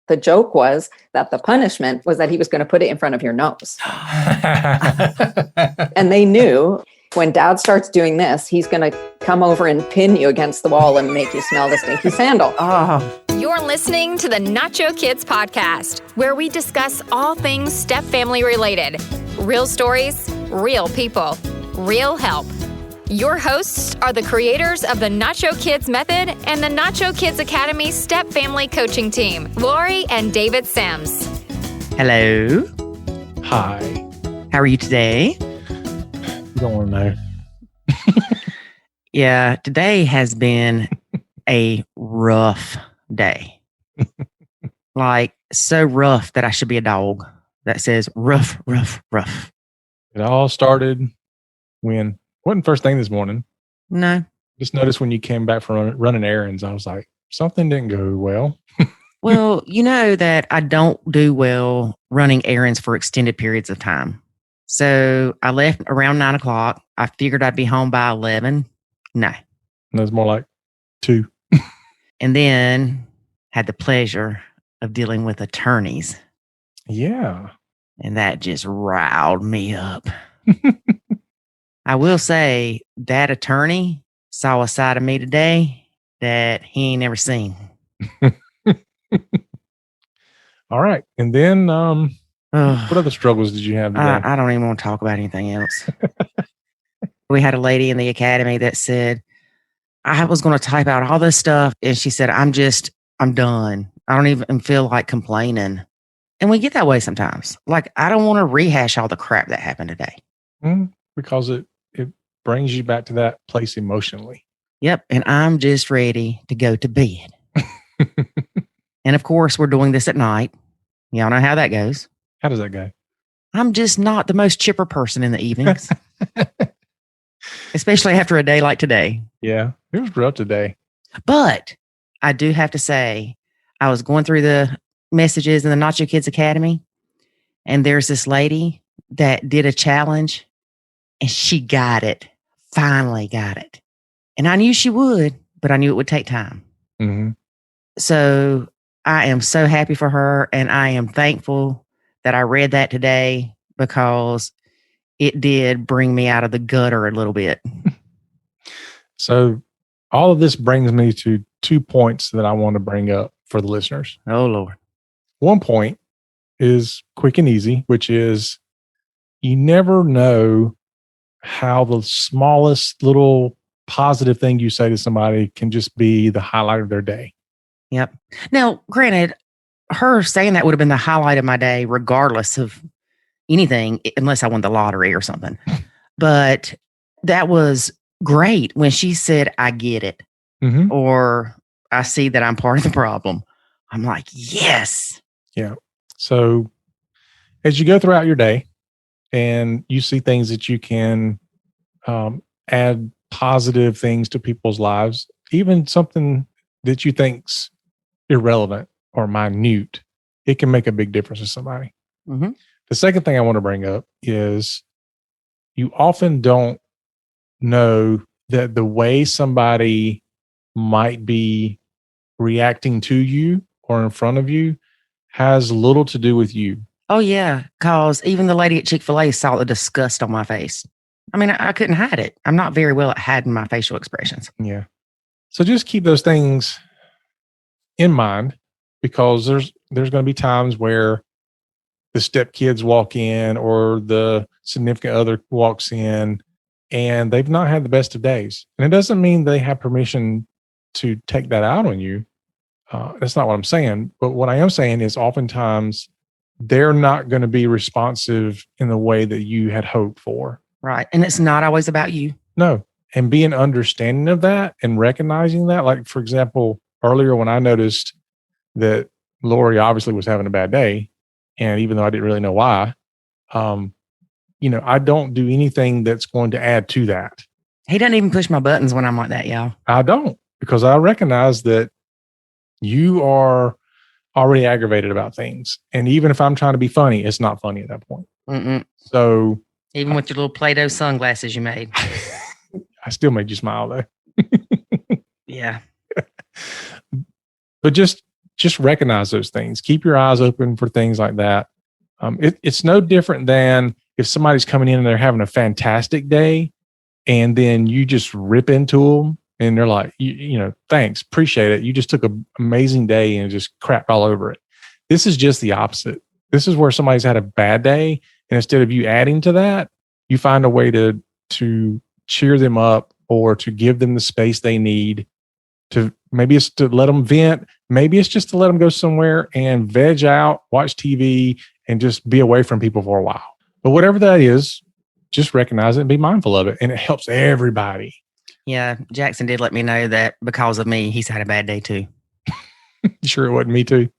The joke was that the punishment was that he was going to put it in front of your nose. And they knew when dad starts doing this, he's going to come over and pin you against the wall and make you smell the stinky sandal. Oh. You're listening to the Nacho Kids Podcast, where we discuss all things step-family related. Real stories, real people, real help. Your hosts are the creators of the Nacho Kids Method and the Nacho Kids Academy Step Family Coaching Team, Lori and David Sims. Hello. Hi. How are you today? You don't want to know. Yeah, today has been a rough day. Like, so rough that I should be a dog that says rough, rough, rough. It all started when, wasn't first thing this morning. No. Just noticed when you came back from running errands, I was like, something didn't go well. Well, you know that I don't do well running errands for extended periods of time. So I left around 9 o'clock. I figured I'd be home by 11. No. And it was more like 2. And then had the pleasure of dealing with attorneys. Yeah. And that just riled me up. I will say that attorney saw a side of me today that he ain't never seen. All right. And then what other struggles did you have today? I don't even want to talk about anything else. We had a lady in the academy that said, I was going to type out all this stuff. And she said, I'm done. I don't even feel like complaining. And we get that way sometimes. Like, I don't want to rehash all the crap that happened today. Because it brings you back to that place emotionally. Yep. And I'm just ready to go to bed. And of course, we're doing this at night. Y'all know how that goes. How does that go? I'm just not the most chipper person in the evenings. Especially after a day like today. Yeah, it was rough today. But I do have to say, I was going through the messages in the Nacho Kids Academy, and there's this lady that did a challenge, and she got it. Finally got it. And I knew she would, but I knew it would take time. Mm-hmm. So I am so happy for her, and I am thankful that I read that today because it did bring me out of the gutter a little bit. So all of this brings me to 2 points that I want to bring up for the listeners. Oh, Lord. One point is quick and easy, which is you never know how the smallest little positive thing you say to somebody can just be the highlight of their day. Yep. Now, granted, her saying that would have been the highlight of my day, regardless of anything, unless I won the lottery or something. But that was great when she said, I get it. Mm-hmm. Or I see that I'm part of the problem. I'm like, yes. Yeah. So as you go throughout your day and you see things that you can add positive things to people's lives, even something that you think's irrelevant or minute, it can make a big difference to somebody. Mm-hmm. The second thing I want to bring up is you often don't know that the way somebody might be reacting to you or in front of you has little to do with you. Oh, yeah. Because even the lady at Chick-fil-A saw the disgust on my face. I mean, I couldn't hide it. I'm not very well at hiding my facial expressions. Yeah. So just keep those things in mind, because there's going to be times where the stepkids walk in or the significant other walks in and they've not had the best of days. And it doesn't mean they have permission to take that out on you. That's not what I'm saying. But what I am saying is oftentimes they're not going to be responsive in the way that you had hoped for. Right. And it's not always about you. No. And being understanding of that and recognizing that, like, for example, earlier when I noticed that Lori obviously was having a bad day, and even though I didn't really know why, I don't do anything that's going to add to that. He doesn't even push my buttons when I'm like that, y'all. I don't, because I recognize that you are already aggravated about things. And even if I'm trying to be funny, it's not funny at that point. Mm-mm. So even with your little Play-Doh sunglasses you made. I still made you smile though. Yeah. But just just recognize those things. Keep your eyes open for things like that. It's no different than if somebody's coming in and they're having a fantastic day and then you just rip into them and they're like, you know, thanks, appreciate it. You just took an amazing day and just crapped all over it. This is just the opposite. This is where somebody's had a bad day. And instead of you adding to that, you find a way to cheer them up or to give them the space they need. To maybe it's to let them vent. Maybe it's just to let them go somewhere and veg out, watch TV, and just be away from people for a while. But whatever that is, just recognize it and be mindful of it. And it helps everybody. Yeah. Jackson did let me know that because of me, he's had a bad day too. Sure it wasn't me too?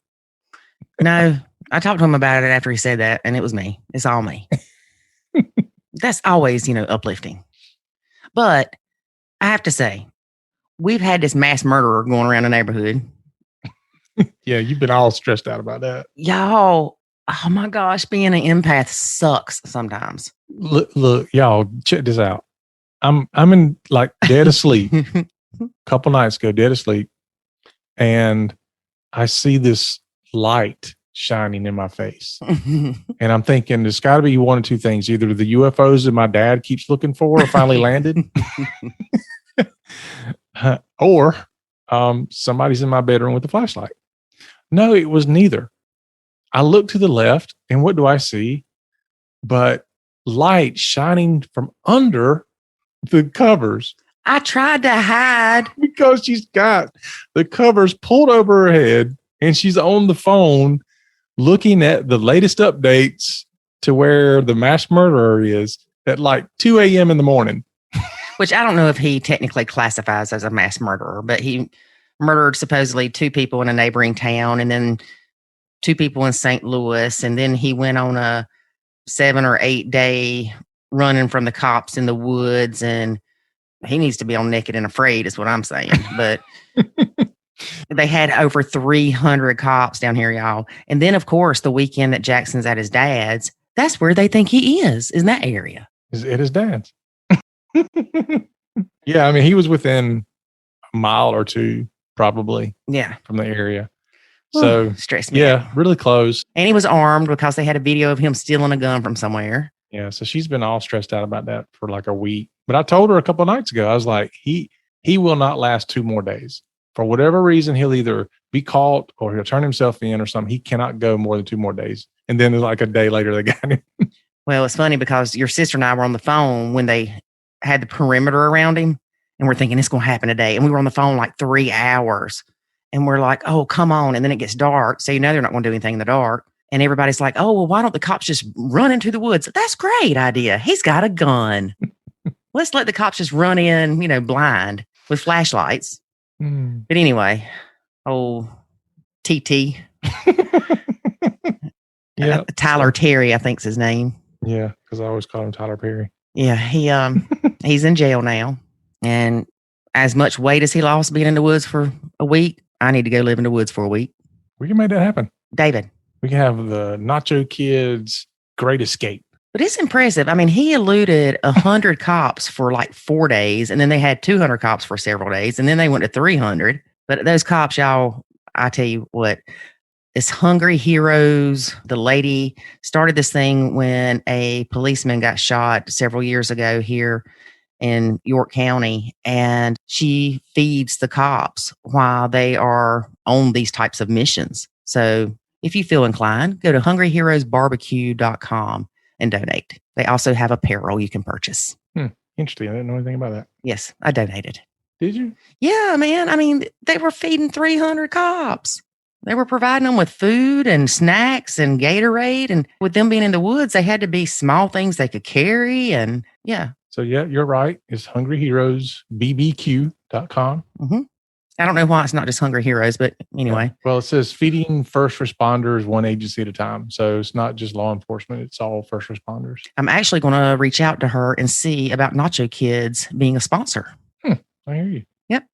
No, I talked to him about it after he said that, and it was me. It's all me. That's always, uplifting. But I have to say, we've had this mass murderer going around the neighborhood. Yeah, you've been all stressed out about that. Y'all, oh my gosh, being an empath sucks sometimes. Look, y'all, check this out. I'm in like dead asleep. A couple nights ago, dead asleep, and I see this light shining in my face. And I'm thinking there's got to be one of two things. Either the UFOs that my dad keeps looking for are finally landed, or somebody's in my bedroom with a flashlight. No, it was neither. I look to the left, and what do I see? But light shining from under the covers. I tried to hide. Because she's got the covers pulled over her head, and she's on the phone looking at the latest updates to where the mass murderer is at like 2 a.m. in the morning. Which I don't know if he technically classifies as a mass murderer, but he murdered supposedly 2 people in a neighboring town and then 2 people in St. Louis. And then he went on a 7 or 8 day running from the cops in the woods. And he needs to be on Naked and Afraid is what I'm saying. But they had over 300 cops down here, y'all. And then, of course, the weekend that Jackson's at his dad's, that's where they think he is in that area. Is at his dad's. Yeah, I mean, he was within a mile or 2, probably. Yeah. From the area. So, stressed me yeah, out. really close. And he was armed because they had a video of him stealing a gun from somewhere. Yeah, so she's been all stressed out about that for like a week. But I told her a couple of nights ago, I was like, he will not last 2 more days. For whatever reason, he'll either be caught or he'll turn himself in or something. He cannot go more than 2 more days. And then like a day later, they got him. Well, it's funny because your sister and I were on the phone when they had the perimeter around him. And we're thinking it's going to happen today. And we were on the phone like 3 hours. And we're like, oh, come on. And then it gets dark. So they're not going to do anything in the dark. And everybody's like, oh, well, why don't the cops just run into the woods? That's a great idea. He's got a gun. Let's let the cops just run in, blind with flashlights. But anyway, TT. Yeah. Tyler Terry, I think's his name. Yeah, because I always call him Tyler Perry. Yeah, he's in jail now. And as much weight as he lost being in the woods for a week, I need to go live in the woods for a week. We can make that happen. David. We can have the Nacho Kids Great Escape. But it's impressive. I mean, he eluded 100 cops for like 4 days, and then they had 200 cops for several days, and then they went to 300. But those cops, y'all, I tell you what, it's Hungry Heroes. The lady started this thing when a policeman got shot several years ago here in York County, and she feeds the cops while they are on these types of missions. So if you feel inclined, go to hungryheroesbarbecue.com and donate. They also have apparel you can purchase. Interesting. I didn't know anything about that. Yes, I donated. Did you? Yeah, man. I mean, they were feeding 300 cops. They were providing them with food and snacks and Gatorade. And with them being in the woods, they had to be small things they could carry. And yeah. So yeah, you're right. It's hungryheroesbbq.com. Mm-hmm. I don't know why it's not just Hungry Heroes, but anyway. Yeah. Well, it says feeding first responders one agency at a time. So it's not just law enforcement. It's all first responders. I'm actually going to reach out to her and see about Nacho Kids being a sponsor. I hear you. Yep.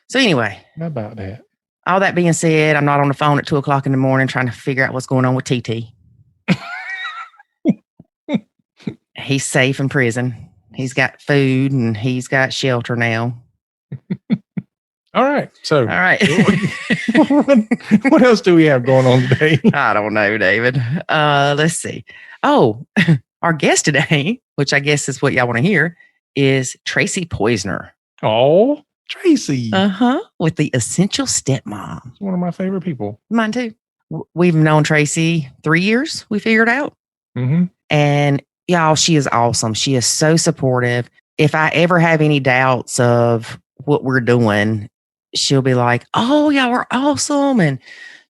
So anyway. How about that? All that being said, I'm not on the phone at 2:00 in the morning trying to figure out what's going on with TT. He's safe in prison. He's got food and he's got shelter now. All right. So, All right. what else do we have going on today? I don't know, David. Let's see. Oh, our guest today, which I guess is what y'all want to hear, is Tracy Poizner. Oh, Tracy. With the Essential Stepmom. One of my favorite people. Mine too. We've known Tracy 3 years, we figured out. Mm-hmm. And y'all, she is awesome. She is so supportive. If I ever have any doubts of what we're doing, she'll be like, oh, y'all are awesome. And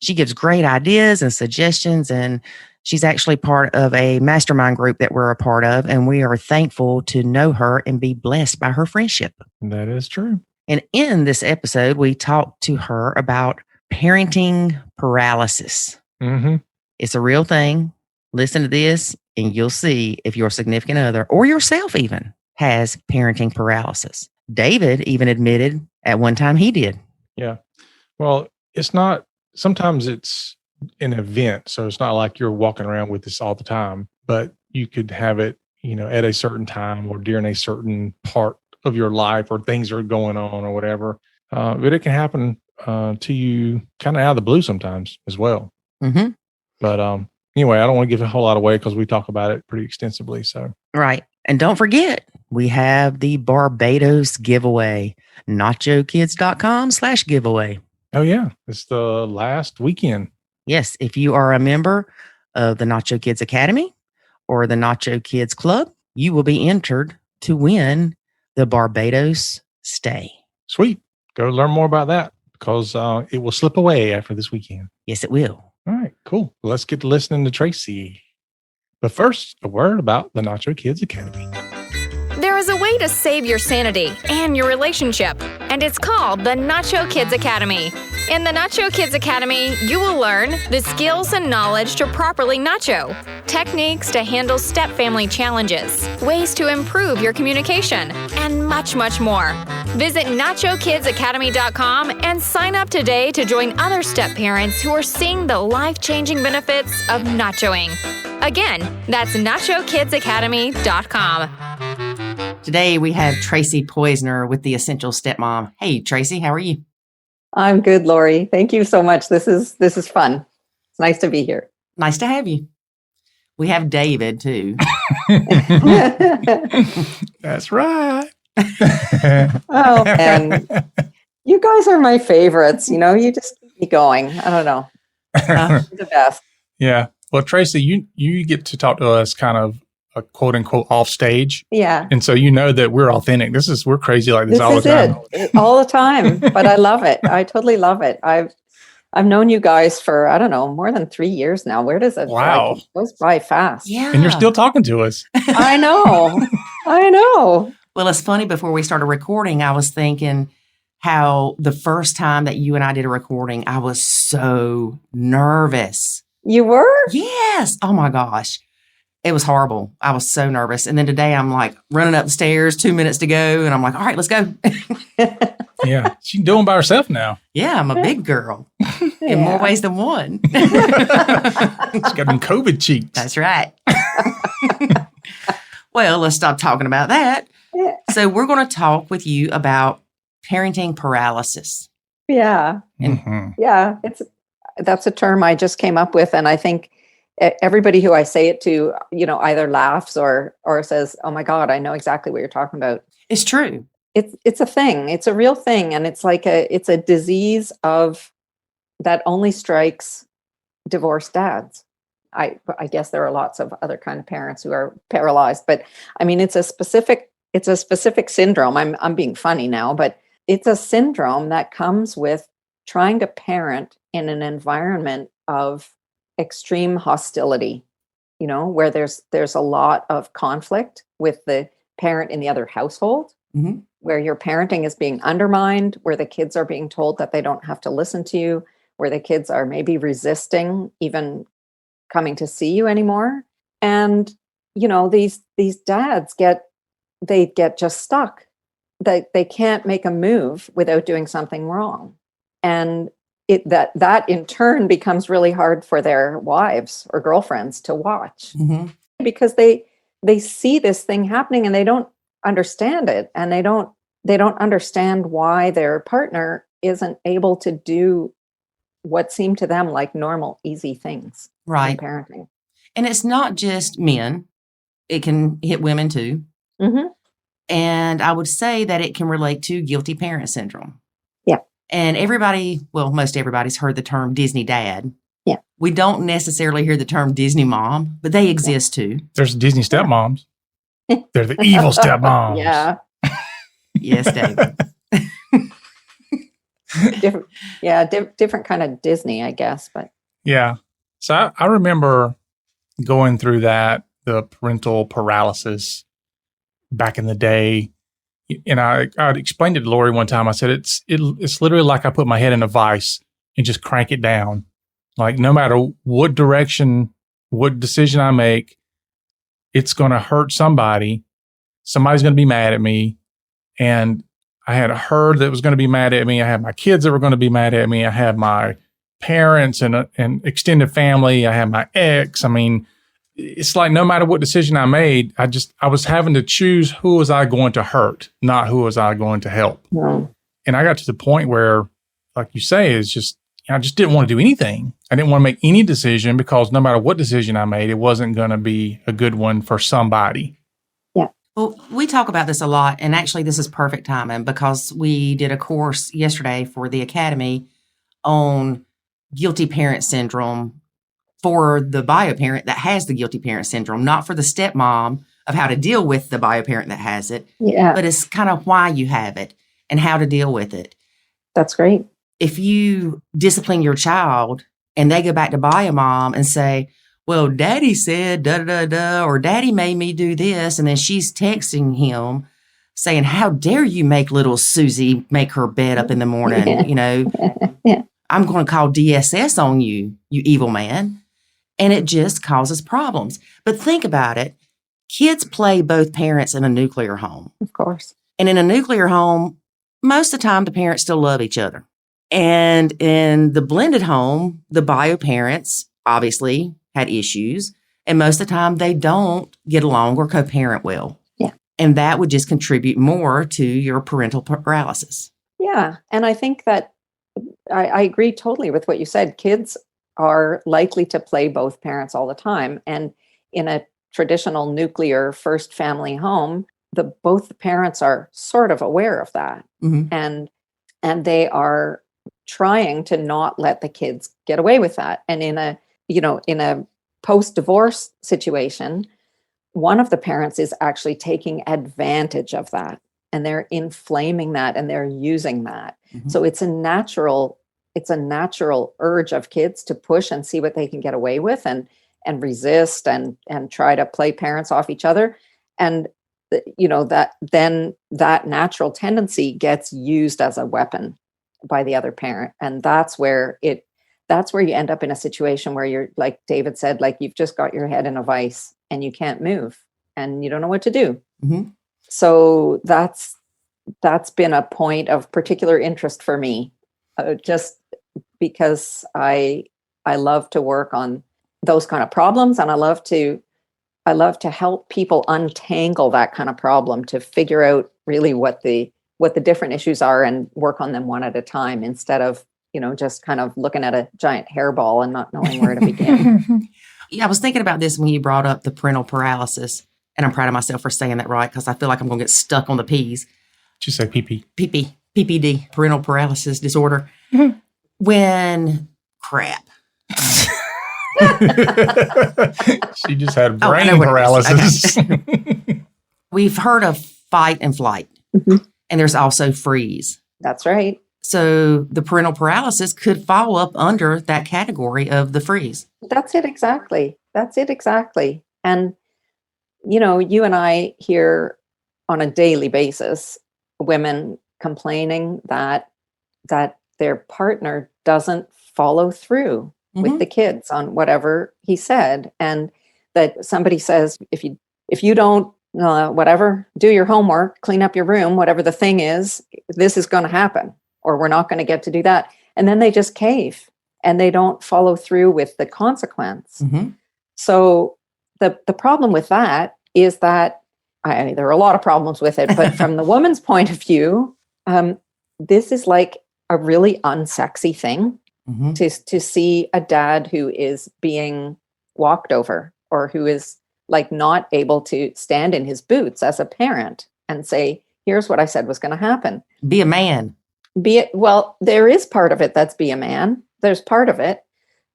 she gives great ideas and suggestions. And she's actually part of a mastermind group that we're a part of. And we are thankful to know her and be blessed by her friendship. That is true. And in this episode, we talked to her about parenting paralysis. Mm-hmm. It's a real thing. Listen to this and you'll see if your significant other or yourself even has parenting paralysis. David even admitted at one time he did. Yeah. Well, it's not, sometimes it's an event. So it's not like you're walking around with this all the time, but you could have it, at a certain time or during a certain part of your life or things are going on or whatever. But it can happen to you kind of out of the blue sometimes as well. Mm-hmm. But anyway, I don't want to give a whole lot away because we talk about it pretty extensively. So right. And don't forget, we have the Barbados Giveaway, nachokids.com/giveaway. Oh, yeah. It's the last weekend. Yes. If you are a member of the Nacho Kids Academy or the Nacho Kids Club, you will be entered to win the Barbados stay. Sweet. Go learn more about that because it will slip away after this weekend. Yes, it will. All right, cool. Let's get to listening to Tracy. But first, a word about the Nacho Kids Academy. There is a way to save your sanity and your relationship, and it's called the Nacho Kids Academy. In the Nacho Kids Academy, you will learn the skills and knowledge to properly nacho, techniques to handle step-family challenges, ways to improve your communication, and much, much more. Visit NachoKidsAcademy.com and sign up today to join other step parents who are seeing the life-changing benefits of nachoing. Again, that's NachoKidsAcademy.com. Today we have Tracy Poizner with the Essential Stepmom. Hey, Tracy, how are you? I'm good, Lori. Thank you so much. This is fun. It's nice to be here. Nice to have you. We have David too. That's right. Oh, and you guys are my favorites. You just keep me going. I don't know. You're the best. Yeah. Well, Tracy, you get to talk to us kind of a quote unquote off stage. Yeah. And so that we're authentic. We're crazy like this all the time. All the time. But I love it. I totally love it. I've known you guys for, I don't know, more than 3 years now. Where does it go? Wow. It goes by fast. Yeah. And you're still talking to us. I know. Well, it's funny, before we started recording, I was thinking how the first time that you and I did a recording, I was so nervous. You were? Yes. Oh my gosh. It was horrible. I was so nervous. And then today I'm like running up the stairs, 2 minutes to go. And I'm like, all right, let's go. Yeah. She's doing by herself now. Yeah, I'm a big girl in more ways than one. She's got them COVID cheeks. That's right. Well, let's stop talking about that. Yeah. So we're going to talk with you about parenting paralysis. Yeah. Mm-hmm. Yeah. That's a term I just came up with. And I think everybody who I say it to, either laughs or says, oh my God, I know exactly what you're talking about. It's true. It's a thing. It's a real thing. And it's like it's a disease that only strikes divorced dads. I guess there are lots of other kind of parents who are paralyzed, but I mean, it's a specific syndrome. I'm being funny now, but it's a syndrome that comes with trying to parent in an environment of extreme hostility, where there's a lot of conflict with the parent in the other household, mm-hmm. where your parenting is being undermined, where the kids are being told that they don't have to listen to you, where the kids are maybe resisting even coming to see you anymore. And, these dads get just stuck. They can't make a move without doing something wrong. And that in turn becomes really hard for their wives or girlfriends to watch, mm-hmm. because they see this thing happening and they don't understand it. And they don't understand why their partner isn't able to do what seem to them like normal, easy things Right. in parenting. And it's not just men. It can hit women too. Mm-hmm. And I would say that it can relate to guilty parent syndrome. Yeah. And most everybody's heard the term Disney dad. Yeah. We don't necessarily hear the term Disney mom, but they exist too. There's Disney stepmoms. They're the evil stepmoms. Yeah. Yes, David. Different kind of Disney, I guess. But Yeah. So I remember going through the parental paralysis back in the day. And I explained it to Lori one time. I said, it's literally like I put my head in a vice and just crank it down. Like no matter what direction, what decision I make, it's going to hurt somebody. Somebody's going to be mad at me. And I had her that was going to be mad at me. I had my kids that were going to be mad at me. I had my parents and extended family. I had my ex. I mean, it's like no matter what decision I made, I was having to choose who was I going to hurt, not who was I going to help. no. And I got to the point where, like you say, I just didn't want to do anything. I didn't want to make any decision because no matter what decision I made, it wasn't going to be a good one for somebody. Well, we talk about this a lot, and actually this is perfect timing because we did a course yesterday for the Academy on guilty parent syndrome for the bio parent that has the guilty parent syndrome, not for the stepmom of how to deal with the bio parent that has it, Yeah, but it's kind of why you have it and how to deal with it. that's great. If you discipline your child and they go back to bio mom and say, well, daddy said da da da, or daddy made me do this. And then she's texting him saying, how dare you make little Susie make her bed up in the morning? Yeah. I'm going to call DSS on you, you evil man. And it just causes problems. But think about it. Kids play both parents in a nuclear home. Of course. And in a nuclear home, most of the time, the parents still love each other. And in the blended home, the bio parents obviously had issues. And most of the time, they don't get along or co-parent well. Yeah. And that would just contribute more to your parental paralysis. Yeah. And I think that I agree totally with what you said. Kids are likely to play both parents all the time. And in a traditional nuclear first family home, both the parents are sort of aware of that. Mm-hmm. And they are trying to not let the kids get away with that. And in a post-divorce situation, one of the parents is actually taking advantage of that, and they're inflaming that and they're using that. Mm-hmm. So it's a natural urge of kids to push and see what they can get away with and resist and try to play parents off each other. And that natural tendency gets used as a weapon by the other parent. And that's where you end up in a situation where you're, like David said, like you've just got your head in a vice and you can't move and you don't know what to do. Mm-hmm. So that's been a point of particular interest for me, just because I love to work on those kind of problems, and I love to help people untangle that kind of problem, to figure out really what the different issues are and work on them one at a time, instead of just kind of looking at a giant hairball and not knowing where to begin. Yeah, I was thinking about this when you brought up the parental paralysis, and I'm proud of myself for saying that right because I feel like I'm going to get stuck on the P's. Just say PP. PPD, parental paralysis disorder. Mm-hmm. When crap. She just had I brain know what it is. paralysis. Okay. We've heard of fight and flight, Mm-hmm. and there's also freeze. That's right. So the parental paralysis could fall up under that category of the freeze. That's it exactly. And you and I hear on a daily basis women complaining that their partner doesn't follow through with the kids on whatever he said, and that somebody says, if you don't do your homework, clean up your room, whatever the thing is, this is going to happen, or we're not going to get to do that, and then they just cave and they don't follow through with the consequence. Mm-hmm. So the problem with that is that there are a lot of problems with it, but from the woman's point of view, this is like a really unsexy thing Mhm. to see a dad who is being walked over or who is like not able to stand in his boots as a parent and say, here's what I said was going to happen. Be a man. Well, there is part of it that's be a man. There's part of it.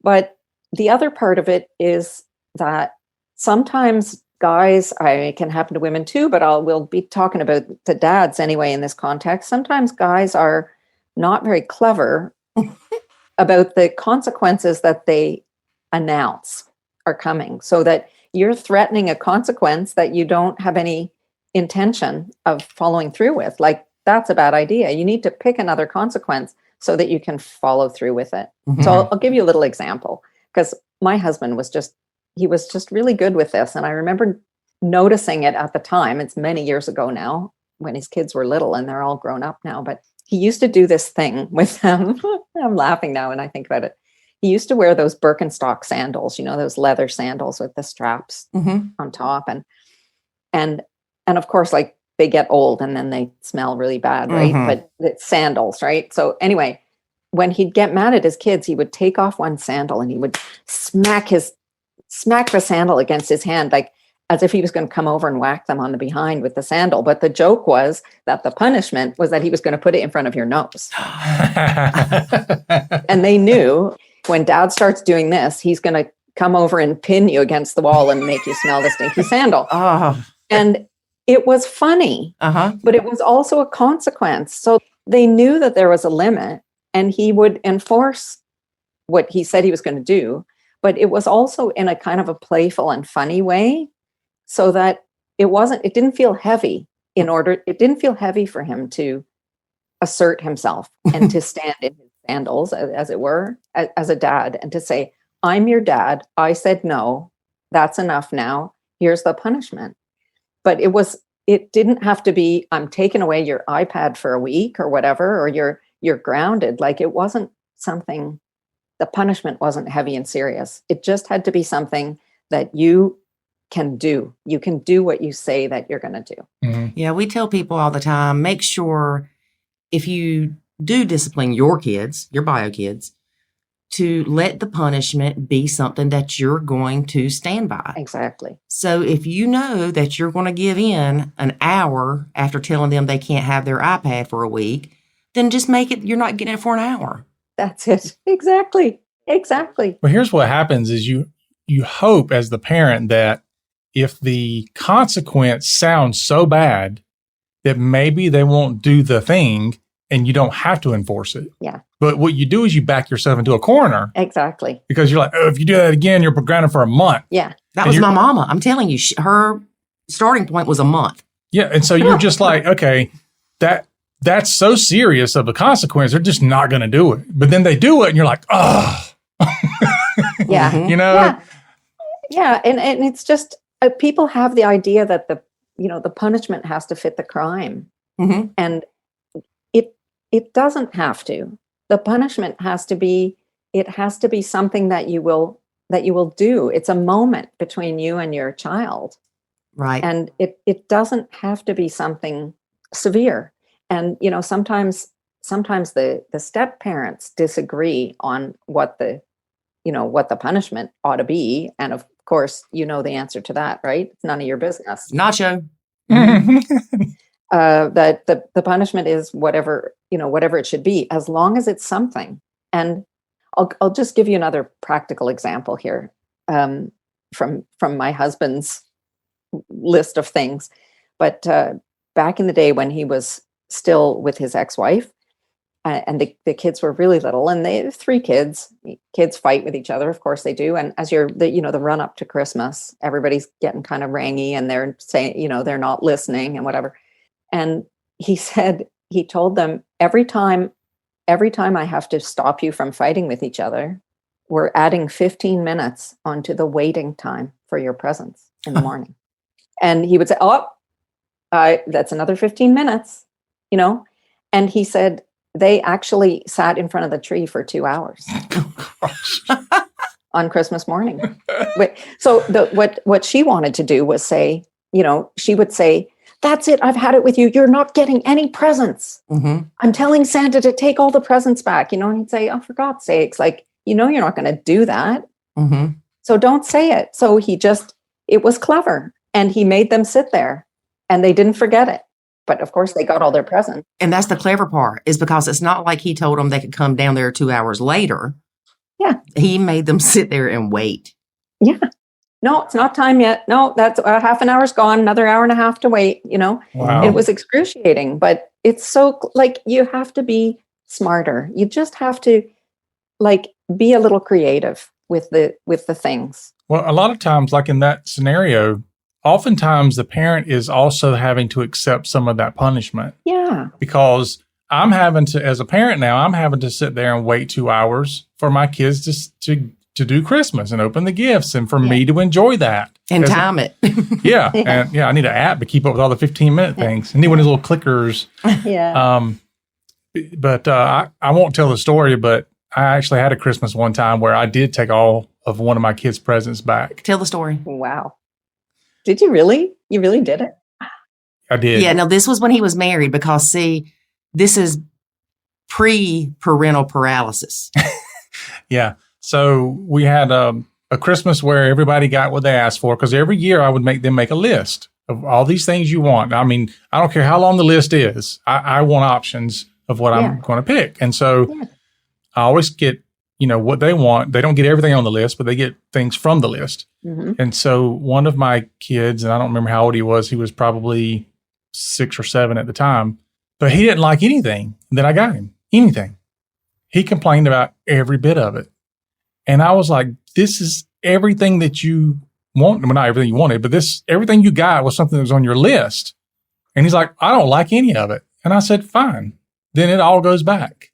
But the other part of it is that sometimes guys, it can happen to women too, but we'll be talking about the dads anyway in this context. Sometimes guys are not very clever about the consequences that they announce are coming, so that you're threatening a consequence that you don't have any intention of following through with. Like, that's a bad idea. You need to pick another consequence so that you can follow through with it. Mhm. So I'll give you a little example, because my husband was just really good with this. And I remember noticing it at the time. It's many years ago now, when his kids were little, and they're all grown up now. But he used to do this thing with them. I'm laughing now when I think about it. He used to wear those Birkenstock sandals, those leather sandals with the straps Mhm. on top. And of course, like, they get old and then they smell really bad, right? Mhm. But it's sandals, right? So anyway, when he'd get mad at his kids, he would take off one sandal and he would smack the sandal against his hand, like as if he was going to come over and whack them on the behind with the sandal. But the joke was that the punishment was that he was going to put it in front of your nose. And they knew, when dad starts doing this, he's going to come over and pin you against the wall and make you smell the stinky sandal. Oh. And it was funny, but it was also a consequence. So they knew that there was a limit, and he would enforce what he said he was going to do. But it was also in a kind of a playful and funny way, so that it didn't feel heavy it didn't feel heavy for him to assert himself and to stand in his sandals, as it were, as a dad, and to say, I'm your dad. I said no. That's enough now. Here's the punishment. But it didn't have to be, I'm taking away your iPad for a week or whatever, or you're grounded. Like, it wasn't something, the punishment wasn't heavy and serious. It just had to be something that you can do. You can do what you say that you're going to do. Mhm. Yeah, we tell people all the time, make sure if you do discipline your kids, your bio kids, to let the punishment be something that you're going to stand by. Exactly. So if you know that you're going to give in an hour after telling them they can't have their iPad for a week, then just make it, you're not getting it for an hour. That's it. Exactly. Well, here's what happens is you hope as the parent that if the consequence sounds so bad that maybe they won't do the thing and you don't have to enforce it. Yeah. But what you do is you back yourself into a corner Exactly. because you're like, oh, if you do that again, you're grounded for a month. Yeah. That was my mama. I'm telling you, her starting point was a month. Yeah. And so you're just like, okay, that's so serious of a consequence. They're just not going to do it. But then they do it and you're like, oh. Yeah. Mhm. You know? Yeah. Yeah. And it's just, people have the idea that the punishment has to fit the crime. Mm-hmm. And it doesn't have to. The punishment has to be something that you will do. It's a moment between you and your child. Right. And it doesn't have to be something severe. And sometimes the step parents disagree on what the punishment ought to be. And of course, the answer to that, right? It's none of your business. Nacho. That the punishment is whatever it should be, as long as it's something. And I'll just give you another practical example here, from my husband's list of things. But back in the day when he was still with his ex-wife, and the kids were really little, and they have 3 kids. Kids fight with each other, of course they do. And as the run up to Christmas, everybody's getting kind of rangy, and they're saying, they're not listening and whatever. And he told them, every time I have to stop you from fighting with each other, we're adding 15 minutes onto the waiting time for your presence in the morning. And he would say, that's another 15 minutes, And he said they actually sat in front of the tree for 2 hours on Christmas morning. So what she wanted to do was say, she would say, that's it. I've had it with you. You're not getting any presents. Mm-hmm. I'm telling Santa to take all the presents back, and he'd say, oh, for God's sakes, like, you're not going to do that. Mm-hmm. So don't say it. So it was clever. And he made them sit there and they didn't forget it. But of course they got all their presents. And that's the clever part, is because it's not like he told them they could come down there 2 hours later. Yeah. He made them sit there and wait. Yeah. No, it's not time yet. No, that's half an hour's gone, another hour and a half to wait, Wow. It was excruciating, but it's so like, you have to be smarter. You just have to like be a little creative with the things. Well, a lot of times, like in that scenario, oftentimes the parent is also having to accept some of that punishment. Yeah. Because I'm having to, as a parent now, I'm having to sit there and wait 2 hours for my kids to do Christmas and open the gifts and for me to enjoy that. And time it. Yeah. And I need an app to keep up with all the 15-minute things. I need one of those little clickers. Yeah. But I won't tell the story, but I actually had a Christmas one time where I did take all of one of my kids' presents back. Tell the story. Wow. Did you really? You really did it? I did. Yeah, no, this was when he was married, because, see, this is pre-parental paralysis. Yeah. So we had a Christmas where everybody got what they asked for, because every year I would make them make a list of all these things you want. I mean, I don't care how long the list is. I want options of what I'm going to pick. And so I always get, what they want. They don't get everything on the list, but they get things from the list. Mm-hmm. And so one of my kids, and I don't remember how old he was probably 6 or 7 at the time, but he didn't like anything that I got him. Anything. He complained about every bit of it. And I was like, this is everything that you want. Well, not everything you wanted, but everything you got was something that was on your list. And he's like, I don't like any of it. And I said, fine. Then it all goes back.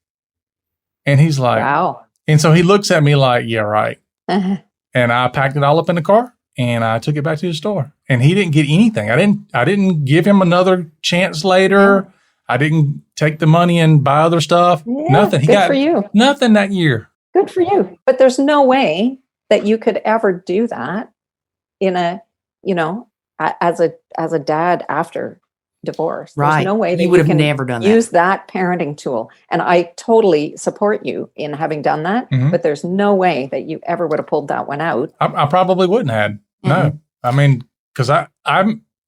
And he's like, wow. And so he looks at me like, yeah, right. Uh-huh. And I packed it all up in the car and I took it back to the store. And he didn't get anything. I didn't give him another chance later. Yeah. I didn't take the money and buy other stuff. Yeah, nothing. He got for you. Nothing that year. Good for you. But there's no way that you could ever do that in as a dad after divorce. Right. There's no way that you would have can never done that. Use that parenting tool. And I totally support you in having done that, but there's no way that you ever would have pulled that one out. I probably wouldn't have. No. I mean, because I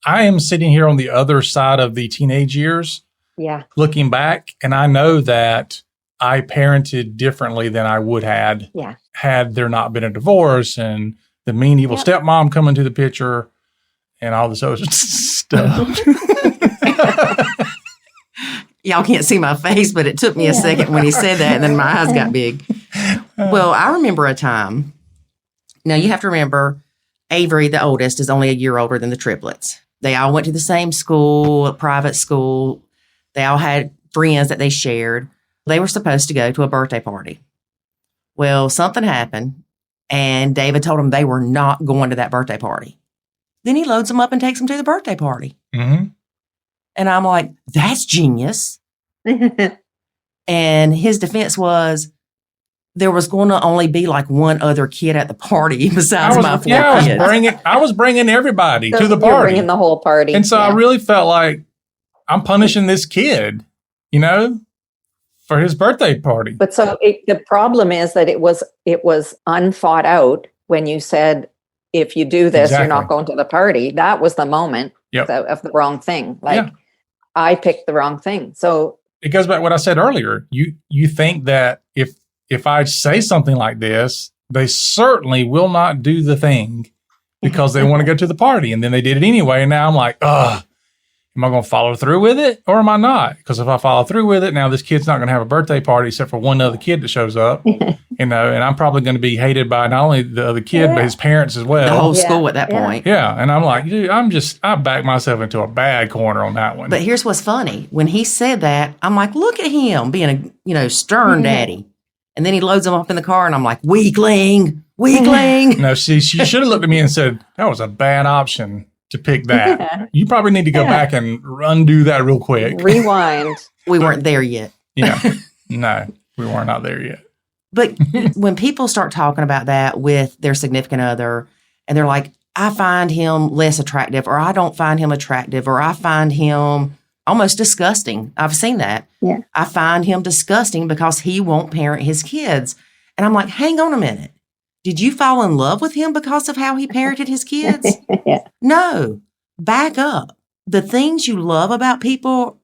am sitting here on the other side of the teenage years. Yeah. Looking back, and I know that I parented differently than I would had there not been a divorce and the mean evil stepmom come into the picture and all this other stuff. Y'all can't see my face, but it took me a second when he said that, and then my eyes got big. Well, I remember a time. Now, you have to remember, Avery, the oldest, is only a year older than the triplets. They all went to the same school, a private school. They all had friends that they shared. They were supposed to go to a birthday party. Well, something happened, and David told them they were not going to that birthday party. Then he loads them up and takes them to the birthday party. Mm-hmm. And I'm like, that's genius. And his defense was, there was going to only be like one other kid at the party besides my 4 kids. I was bringing everybody to the You're party. bringing the whole party. And so I really felt like I'm punishing this kid, for his birthday party. But so the problem is that it was unthought out when you said, if you do this, you're not going to the party. That was the moment of the wrong thing. I picked the wrong thing. So it goes back to what I said earlier. You think that if I say something like this, they certainly will not do the thing because they want to go to the party. And then they did it anyway. And now I'm like, am I going to follow through with it or am I not? Because if I follow through with it, now this kid's not going to have a birthday party except for one other kid that shows up, and I'm probably going to be hated by not only the other kid, but his parents as well. The whole school at that point. Yeah. And I'm like, dude, I backed myself into a bad corner on that one. But here's what's funny. When he said that, I'm like, look at him being a, stern daddy. And then he loads them up in the car and I'm like, weakling. No, see, she should have looked at me and said, that was a bad option to pick that. You probably need to go back and undo that real quick. Rewind. We weren't there yet. Yeah. No, we were not there yet. But when people start talking about that with their significant other and they're like, I find him less attractive, or I don't find him attractive, or I find him almost disgusting. I've seen that. Yeah. I find him disgusting because he won't parent his kids. And I'm like, hang on a minute. Did you fall in love with him because of how he parented his kids? Yeah. No. Back up. The things you love about people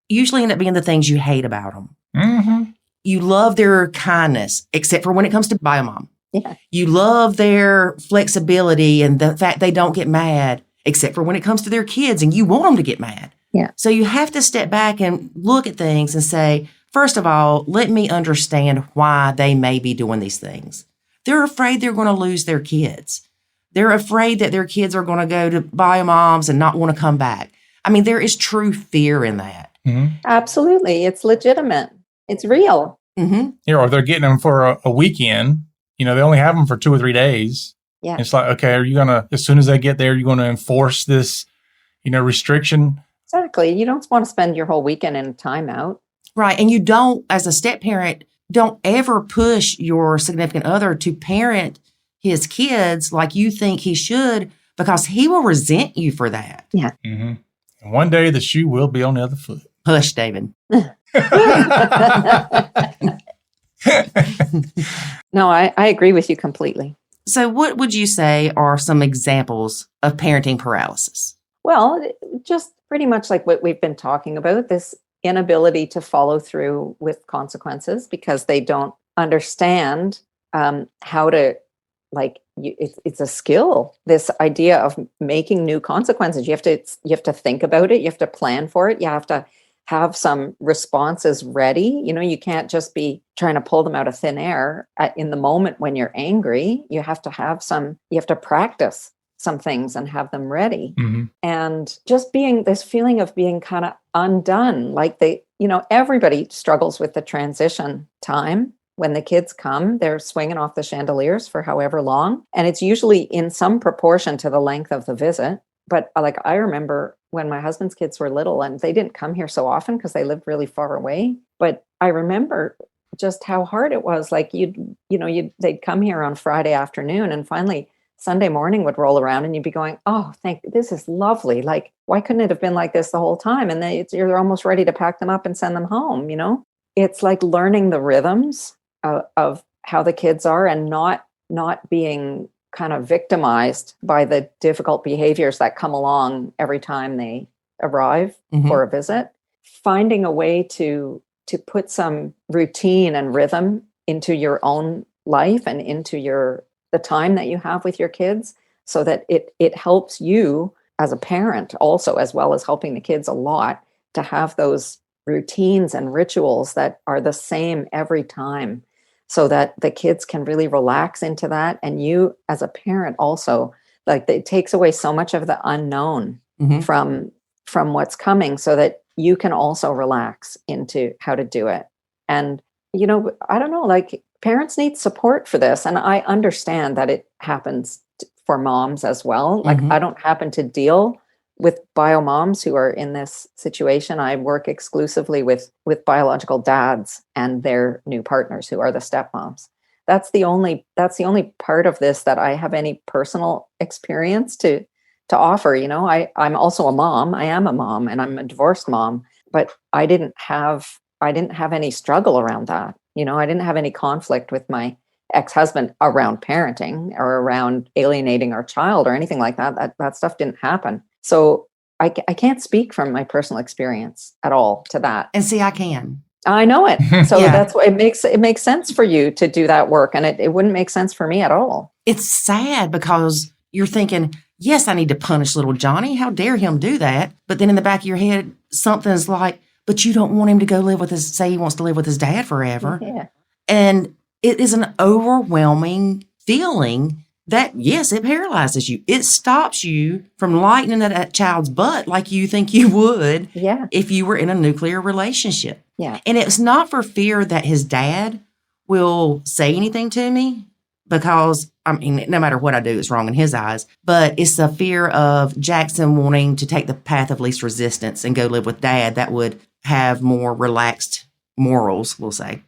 usually end up being the things you hate about them. Mm-hmm. You love their kindness, except for when it comes to biomom. Yeah. You love their flexibility and the fact they don't get mad, except for when it comes to their kids and you want them to get mad. Yeah. So you have to step back and look at things and say, first of all, let me understand why they may be doing these things. They're afraid they're going to lose their kids. They're afraid that their kids are going to go to biomoms and not want to come back. I mean, there is true fear in that. Mm-hmm. Absolutely. It's legitimate. It's real. Mm-hmm. Yeah, or they're getting them for a weekend. They only have them for 2 or 3 days. Yeah. It's like, okay, are you going to, as soon as they get there, you're going to enforce this, restriction? Exactly. You don't want to spend your whole weekend in a timeout. Right. And you don't, as a step parent, don't ever push your significant other to parent his kids like you think he should, because he will resent you for that. Yeah. Mm-hmm. And one day the shoe will be on the other foot. Hush, David. No, I agree with you completely. So what would you say are some examples of parenting paralysis? Well, just pretty much like what we've been talking about, this inability to follow through with consequences because they don't understand how to, it's a skill, this idea of making new consequences. You have to think about it. You have to plan for it. You have to have some responses ready. You can't just be trying to pull them out of thin air in the moment when you're angry. You have to practice some things and have them ready. Mm-hmm. And just being this feeling of being kind of undone, like everybody struggles with the transition time. When the kids come, they're swinging off the chandeliers for however long. And it's usually in some proportion to the length of the visit. But I remember when my husband's kids were little and they didn't come here so often because they lived really far away. But I remember just how hard it was. They'd come here on Friday afternoon and finally Sunday morning would roll around and you'd be going, oh, this is lovely. Why couldn't it have been like this the whole time? And you're almost ready to pack them up and send them home. It's like learning the rhythms of how the kids are and not being kind of victimized by the difficult behaviors that come along every time they arrive for a visit. Finding a way to put some routine and rhythm into your own life and into the time that you have with your kids, so that it helps you as a parent also, as well as helping the kids a lot, to have those routines and rituals that are the same every time, so that the kids can really relax into that. And you as a parent also, it takes away so much of the unknown from what's coming, so that you can also relax into how to do it. And, I don't know, parents need support for this. And I understand that it happens for moms as well. I don't happen to deal with bio moms who are in this situation. I work exclusively with biological dads and their new partners who are the stepmoms. That's the only part of this that I have any personal experience to offer. I'm also a mom. I am a mom and I'm a divorced mom, but I didn't have any struggle around that. I didn't have any conflict with my ex-husband around parenting or around alienating our child or anything like that. That stuff didn't happen. So I can't speak from my personal experience at all to that. And see, I can. I know it. So Yeah. that's why it makes sense for you to do that work. And it wouldn't make sense for me at all. It's sad because you're thinking, yes, I need to punish little Johnny. How dare him do that? But then in the back of your head, something's like, but you don't want him to go say he wants to live with his dad forever. Yeah. And it is an overwhelming feeling that, yes, it paralyzes you. It stops you from lightening that child's butt like you think you would Yeah. if you were in a nuclear relationship. Yeah. And it's not for fear that his dad will say anything to me, because, no matter what I do, it's wrong in his eyes. But it's the fear of Jackson wanting to take the path of least resistance and go live with dad that would have more relaxed morals, we'll say,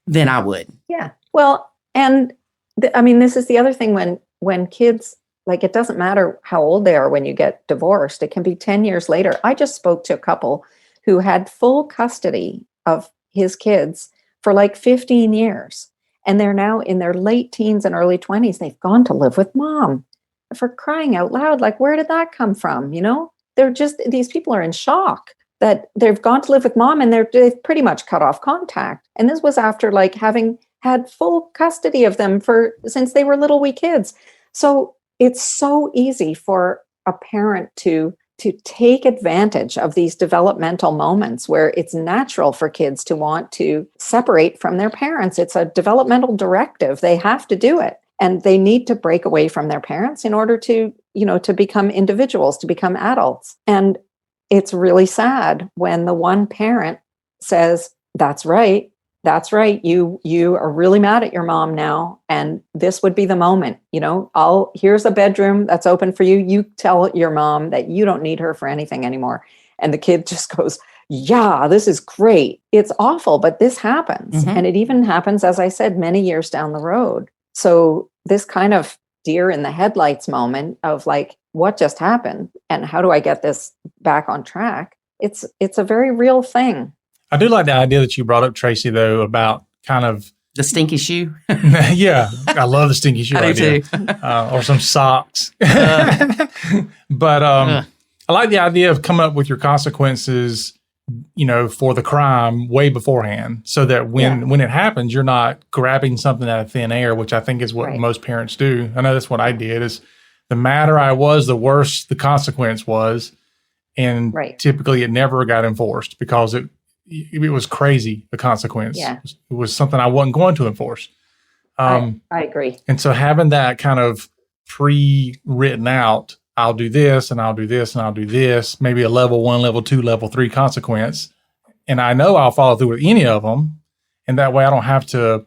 than I would. Yeah. Well, and this is the other thing when kids, like, it doesn't matter how old they are when you get divorced. It can be 10 years later. I just spoke to a couple who had full custody of his kids for like 15 years. And they're now in their late teens and early 20s. They've gone to live with mom. For crying out loud, like, where did that come from? You know, these people are in shock that they've gone to live with mom and they've pretty much cut off contact. And this was after like having had full custody of them since they were little wee kids. So it's so easy for a parent to take advantage of these developmental moments where it's natural for kids to want to separate from their parents. It's a developmental directive. They have to do it. And they need to break away from their parents in order to, to become individuals, to become adults. And it's really sad when the one parent says, that's right. You are really mad at your mom now. And this would be the moment, here's a bedroom that's open for you. You tell your mom that you don't need her for anything anymore. And the kid just goes, yeah, this is great. It's awful, but this happens. Mm-hmm. And it even happens, as I said, many years down the road. So this kind of deer in the headlights moment of like, what just happened? And how do I get this back on track? It's a very real thing. I do like the idea that you brought up, Tracy, though, about kind of the stinky shoe. Yeah, I love the stinky shoe idea. Too. Or some socks. But I like the idea of coming up with your consequences, for the crime way beforehand, so that when it happens, you're not grabbing something out of thin air, which I think is what most parents do. I know that's what I did. Is the madder I was, the worse the consequence was, and typically it never got enforced because it was crazy, the consequence. Yeah. It was something I wasn't going to enforce. I agree. And so having that kind of pre-written out, I'll do this and I'll do this and I'll do this, maybe a level 1, level 2, level 3 consequence. And I know I'll follow through with any of them. And that way I don't have to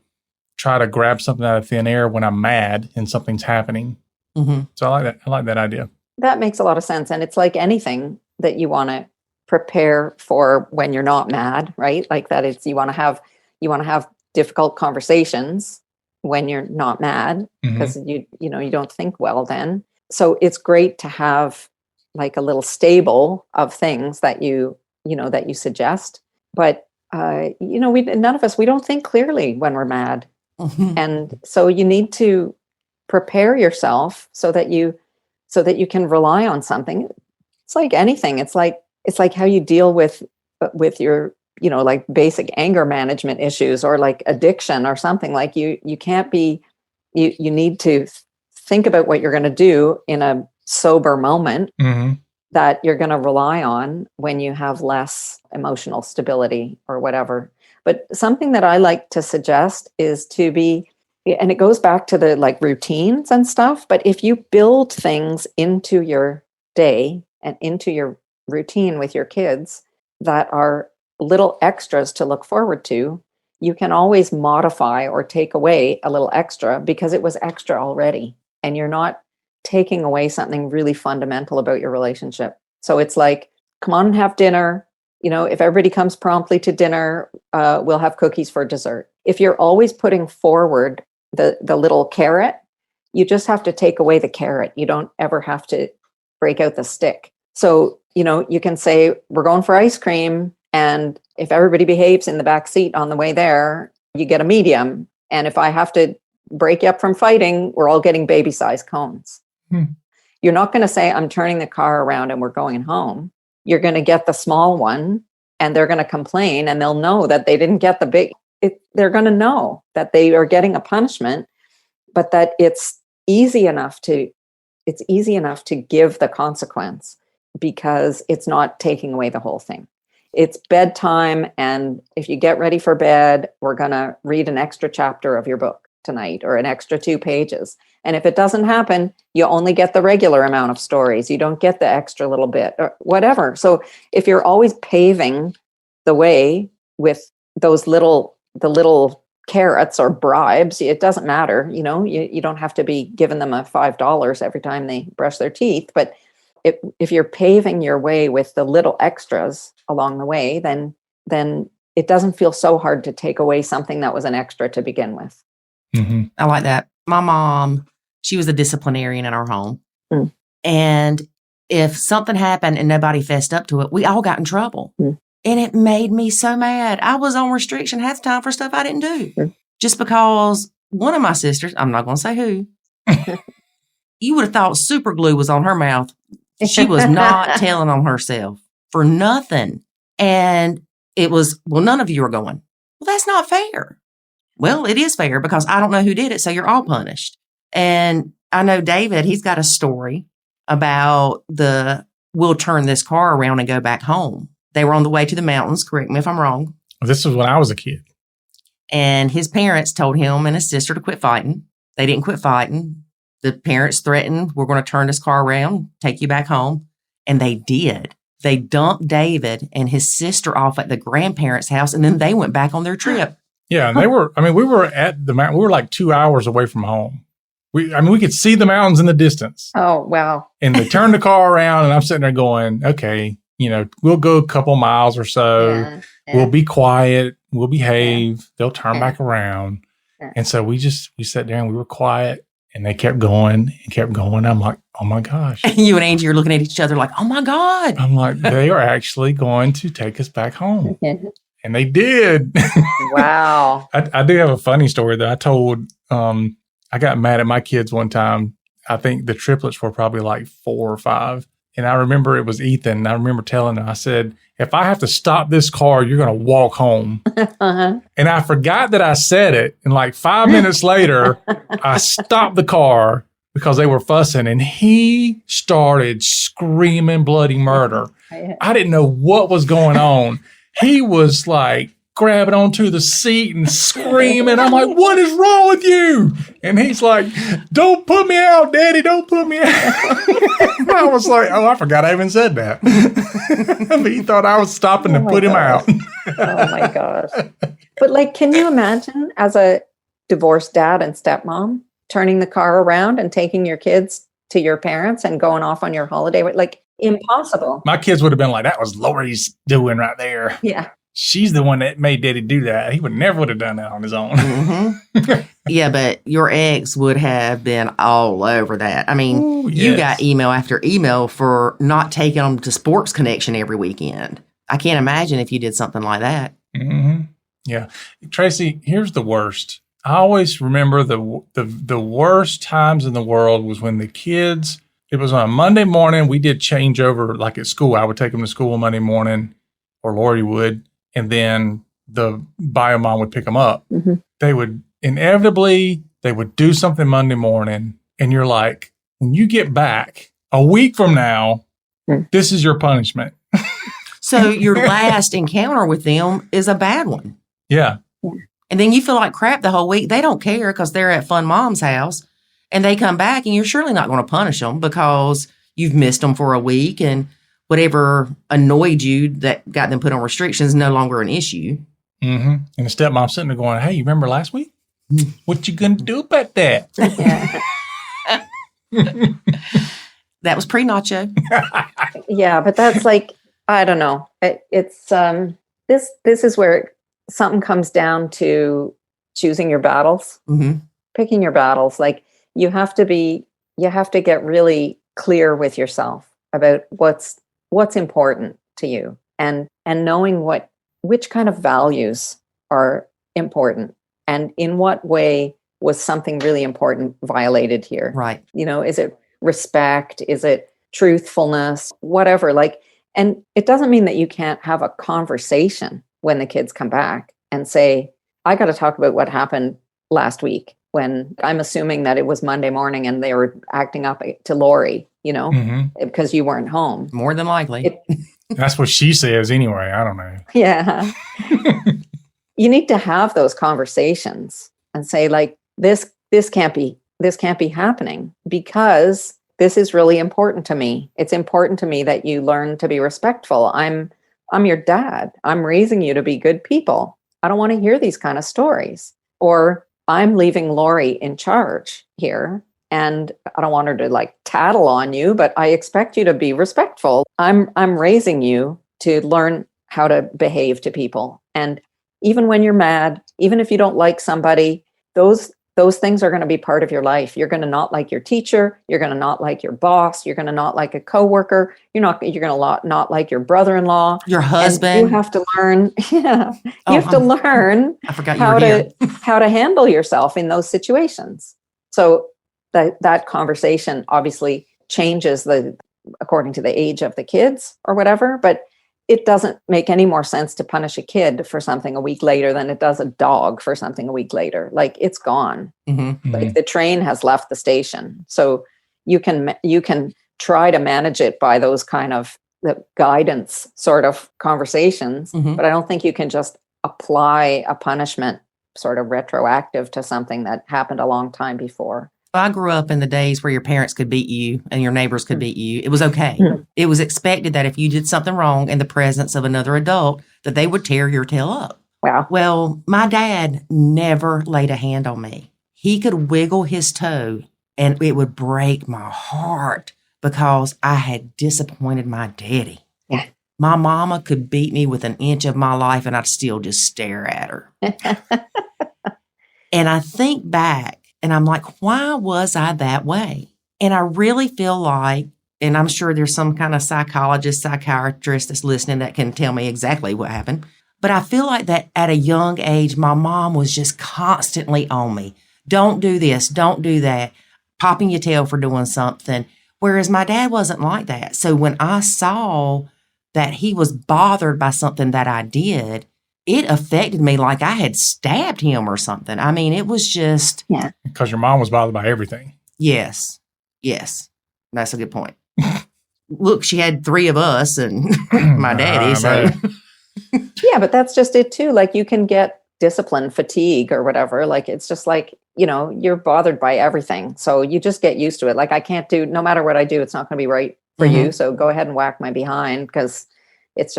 try to grab something out of thin air when I'm mad and something's happening. Mm-hmm. So I like that. I like that idea. That makes a lot of sense. And it's like anything that you want to prepare for when you're not mad, right? Like that it's, you want to have difficult conversations when you're not mad because you don't think well then. So it's great to have like a little stable of things that you suggest, but none of us, we don't think clearly when we're mad. And so you need to prepare yourself so that you can rely on something. It's like anything. It's like how you deal with your, like basic anger management issues or like addiction or something. Like you can't be, you need to think about what you're going to do in a sober moment that you're going to rely on when you have less emotional stability or whatever. But something that I like to suggest is to be, and it goes back to the like routines and stuff, but if you build things into your day and into your routine with your kids that are little extras to look forward to, you can always modify or take away a little extra because it was extra already. And you're not taking away something really fundamental about your relationship. So it's like, come on and have dinner. If everybody comes promptly to dinner, we'll have cookies for dessert. If you're always putting forward the little carrot, you just have to take away the carrot. You don't ever have to break out the stick. So, you can say, we're going for ice cream. And if everybody behaves in the back seat on the way there, you get a medium. And if I have to break you up from fighting, we're all getting baby-sized cones. You're not going to say, I'm turning the car around and we're going home. You're going to get the small one and they're going to complain and they'll know that they didn't get the big. They're going to know that they are getting a punishment, but that it's easy enough to give the consequence because it's not taking away the whole thing. It's bedtime. And if you get ready for bed, we're going to read an extra chapter of your book tonight or an extra 2 pages. And if it doesn't happen, you only get the regular amount of stories. You don't get the extra little bit or whatever. So if you're always paving the way with the little carrots or bribes, it doesn't matter. You don't have to be giving them a $5 every time they brush their teeth. But if you're paving your way with the little extras along the way, then it doesn't feel so hard to take away something that was an extra to begin with. I like that. My mom, she was a disciplinarian in our home. Mm. And if something happened and nobody fessed up to it, we all got in trouble. Mm. And it made me so mad. I was on restriction half the time for stuff I didn't do. Mm. Just because one of my sisters, I'm not going to say who, you would have thought super glue was on her mouth. She was not telling on herself for nothing. And it was, well, none of you are going. Well, that's not fair. Well, it is fair because I don't know who did it, so you're all punished. And I know David, he's got a story about we'll turn this car around and go back home. They were on the way to the mountains, correct me if I'm wrong. This was when I was a kid. And his parents told him and his sister to quit fighting. They didn't quit fighting. The parents threatened, we're going to turn this car around, take you back home. And they did. They dumped David and his sister off at the grandparents' house, and then they went back on their trip. Yeah, and we were at the mountain. We were like 2 hours away from home. We could see the mountains in the distance. Oh, wow. And they turned the car around, and I'm sitting there going, okay, we'll go a couple miles or so. Yeah. We'll be quiet. We'll behave. Yeah. They'll turn back around. Yeah. And so we sat there and we were quiet, and they kept going and kept going. I'm like, oh my gosh. You and Angie are looking at each other like, oh my God. I'm like, they are actually going to take us back home. Yeah. And they did. Wow. I do have a funny story that I told. I got mad at my kids one time. I think the triplets were probably like 4 or 5. And I remember it was Ethan. And I remember telling him, I said, if I have to stop this car, you're going to walk home. Uh-huh. And I forgot that I said it. And like 5 minutes later, I stopped the car because they were fussing. And he started screaming bloody murder. I didn't know what was going on. He was like grabbing onto the seat and screaming. I'm like, what is wrong with you? And he's like, don't put me out, Daddy. Don't put me out. I was like, oh, I forgot I even said that. But he thought I was stopping to put him out. Oh, my gosh. But like, can you imagine as a divorced dad and stepmom turning the car around and taking your kids to your parents and going off on your holiday? Like, impossible. My kids would have been like, that was Lori's doing right there. Yeah. She's the one that made Daddy do that. He would have done that on his own. Mm-hmm. Yeah, but your ex would have been all over that. I mean, Ooh, yes. You got email after email for not taking them to Sports Connection every weekend. I can't imagine if you did something like that. Mm-hmm. Yeah. Tracy, here's the worst. I always remember the worst times in the world was when the kids, it was on a Monday morning. We did changeover, like at school. I would take them to school Monday morning, or Lori would, and then the bio mom would pick them up. Mm-hmm. They would do something Monday morning, and you're like, when you get back a week from now, this is your punishment. So your last encounter with them is a bad one. Yeah. And then you feel like crap the whole week. They don't care because they're at Fun Mom's house, and they come back, and you're surely not going to punish them because you've missed them for a week, and whatever annoyed you that got them put on restrictions is no longer an issue. Mm-hmm. And the stepmom sitting there going, hey, you remember last week? What you going to do about that? That was pre-Nacho. Yeah, but that's like, I don't know. It's this is where something comes down to choosing your battles, picking your battles. Like you have to get really clear with yourself about what's important to you and knowing which kind of values are important and in what way was something really important violated here. Right. Is it respect? Is it truthfulness? Whatever. Like, and it doesn't mean that you can't have a conversation when the kids come back and say, I got to talk about what happened last week when I'm assuming that it was Monday morning and they were acting up to Lori, because you weren't home. More than likely. That's what she says anyway. I don't know. Yeah. You need to have those conversations and say like, this can't be happening because this is really important to me. It's important to me that you learn to be respectful. I'm your dad. I'm raising you to be good people. I don't want to hear these kind of stories. Or I'm leaving Lori in charge here and I don't want her to like tattle on you, but I expect you to be respectful. I'm raising you to learn how to behave to people. And even when you're mad, even if you don't like somebody, those those things are going to be part of your life. You're going to not like your teacher. You're going to not like your boss. You're going to not like a coworker. You're going to not like your brother-in-law, your husband. And you have to learn. Yeah, you have to learn I forgot you were here. how to handle yourself in those situations. So that conversation obviously changes according to the age of the kids or whatever, but it doesn't make any more sense to punish a kid for something a week later than it does a dog for something a week later. Like, it's gone. Mm-hmm. Like, the train has left the station. So you can try to manage it by those kind of the guidance sort of conversations, Mm-hmm. but I don't think you can just apply a punishment sort of retroactive to something that happened a long time before. I grew up in the days where your parents could beat you and your neighbors could beat you. It was okay. Mm. It was expected that if you did something wrong in the presence of another adult, that they would tear your tail up. Wow. Well, my dad never laid a hand on me. He could wiggle his toe and it would break my heart because I had disappointed my daddy. Yeah. My mama could beat me with an inch of my life and I'd still just stare at her. And I think back, and I'm like, why was I that way? And I really feel like, and I'm sure there's some kind of psychologist, psychiatrist that's listening that can tell me exactly what happened. But I feel like that at a young age, my mom was just constantly on me. Don't do this, don't do that, popping your tail for doing something. Whereas my dad wasn't like that. So when I saw that he was bothered by something that I did, it affected me like I had stabbed him or something. I mean, it was just... Yeah. Because your mom was bothered by everything. Yes. That's a good point. Look, she had 3 of us and my daddy, so... Yeah, but that's just it too. Like, you can get discipline fatigue or whatever. Like, it's just like, you're bothered by everything. So you just get used to it. Like, no matter what I do, it's not going to be right for you. So go ahead and whack my behind, because it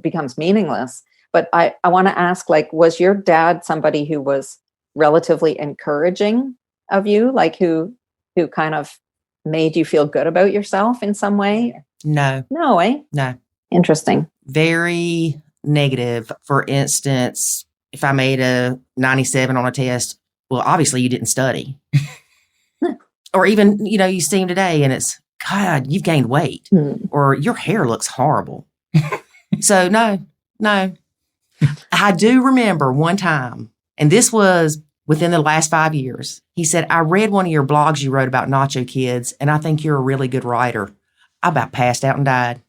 becomes meaningless. But I want to ask, like, was your dad somebody who was relatively encouraging of you? Like, who kind of made you feel good about yourself in some way? No. No, eh? No. Interesting. Very negative. For instance, if I made a 97 on a test, well, obviously you didn't study. Or even, you see him today and it's, God, you've gained weight. Or your hair looks horrible. So no. I do remember one time, and this was within the last 5 years. He said, I read one of your blogs you wrote about Nacho Kids, and I think you're a really good writer. I about passed out and died.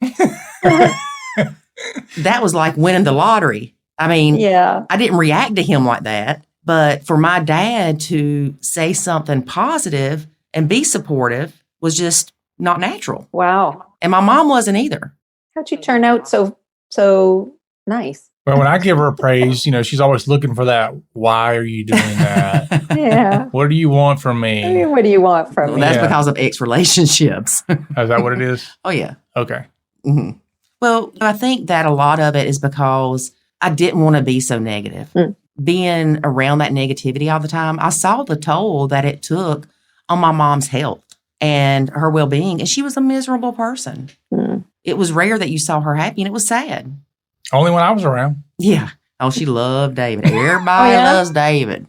That was like winning the lottery. I mean, yeah. I didn't react to him like that, but for my dad to say something positive and be supportive was just not natural. Wow. And my mom wasn't either. How'd you turn out so nice? Well, when I give her praise, she's always looking for that. Why are you doing that? Yeah. What do you want from me? What do you want from Well, me? that's Yeah. because of ex-relationships. Is that what it is? Oh, yeah. Okay. Mm-hmm. Well, I think that a lot of it is because I didn't want to be so negative. Being around that negativity all the time, I saw the toll that it took on my mom's health and her well-being. And she was a miserable person. It was rare that you saw her happy, and it was sad. Only when I was around. Yeah. Oh, she loved David. Everybody loves David.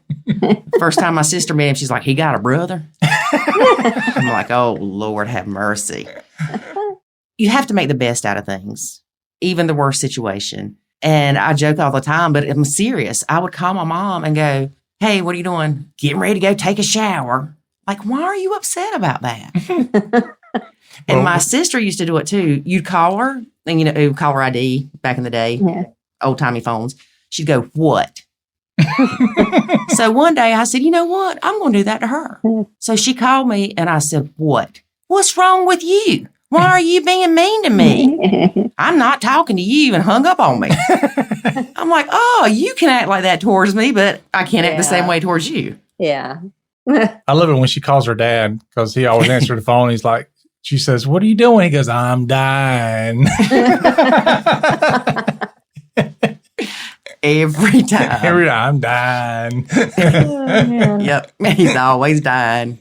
First time my sister met him, she's like, he got a brother? I'm like, oh, Lord, have mercy. You have to make the best out of things, even the worst situation. And I joke all the time, but I'm serious. I would call my mom and go, hey, what are you doing? Getting ready to go take a shower. Like, why are you upset about that? And my sister used to do it too. You'd call her, and caller ID back in the day, old timey phones. She'd go, what? So one day I said, you know what? I'm going to do that to her. So she called me and I said, what? What's wrong with you? Why are you being mean to me? I'm not talking to you, and hung up on me. I'm like, oh, you can act like that towards me, but I can't act the same way towards you. Yeah. I love it when she calls her dad, because he always answers the phone. He's like, she says, what are you doing? He goes, I'm dying. Every time. I'm dying. Oh, yep. He's always dying.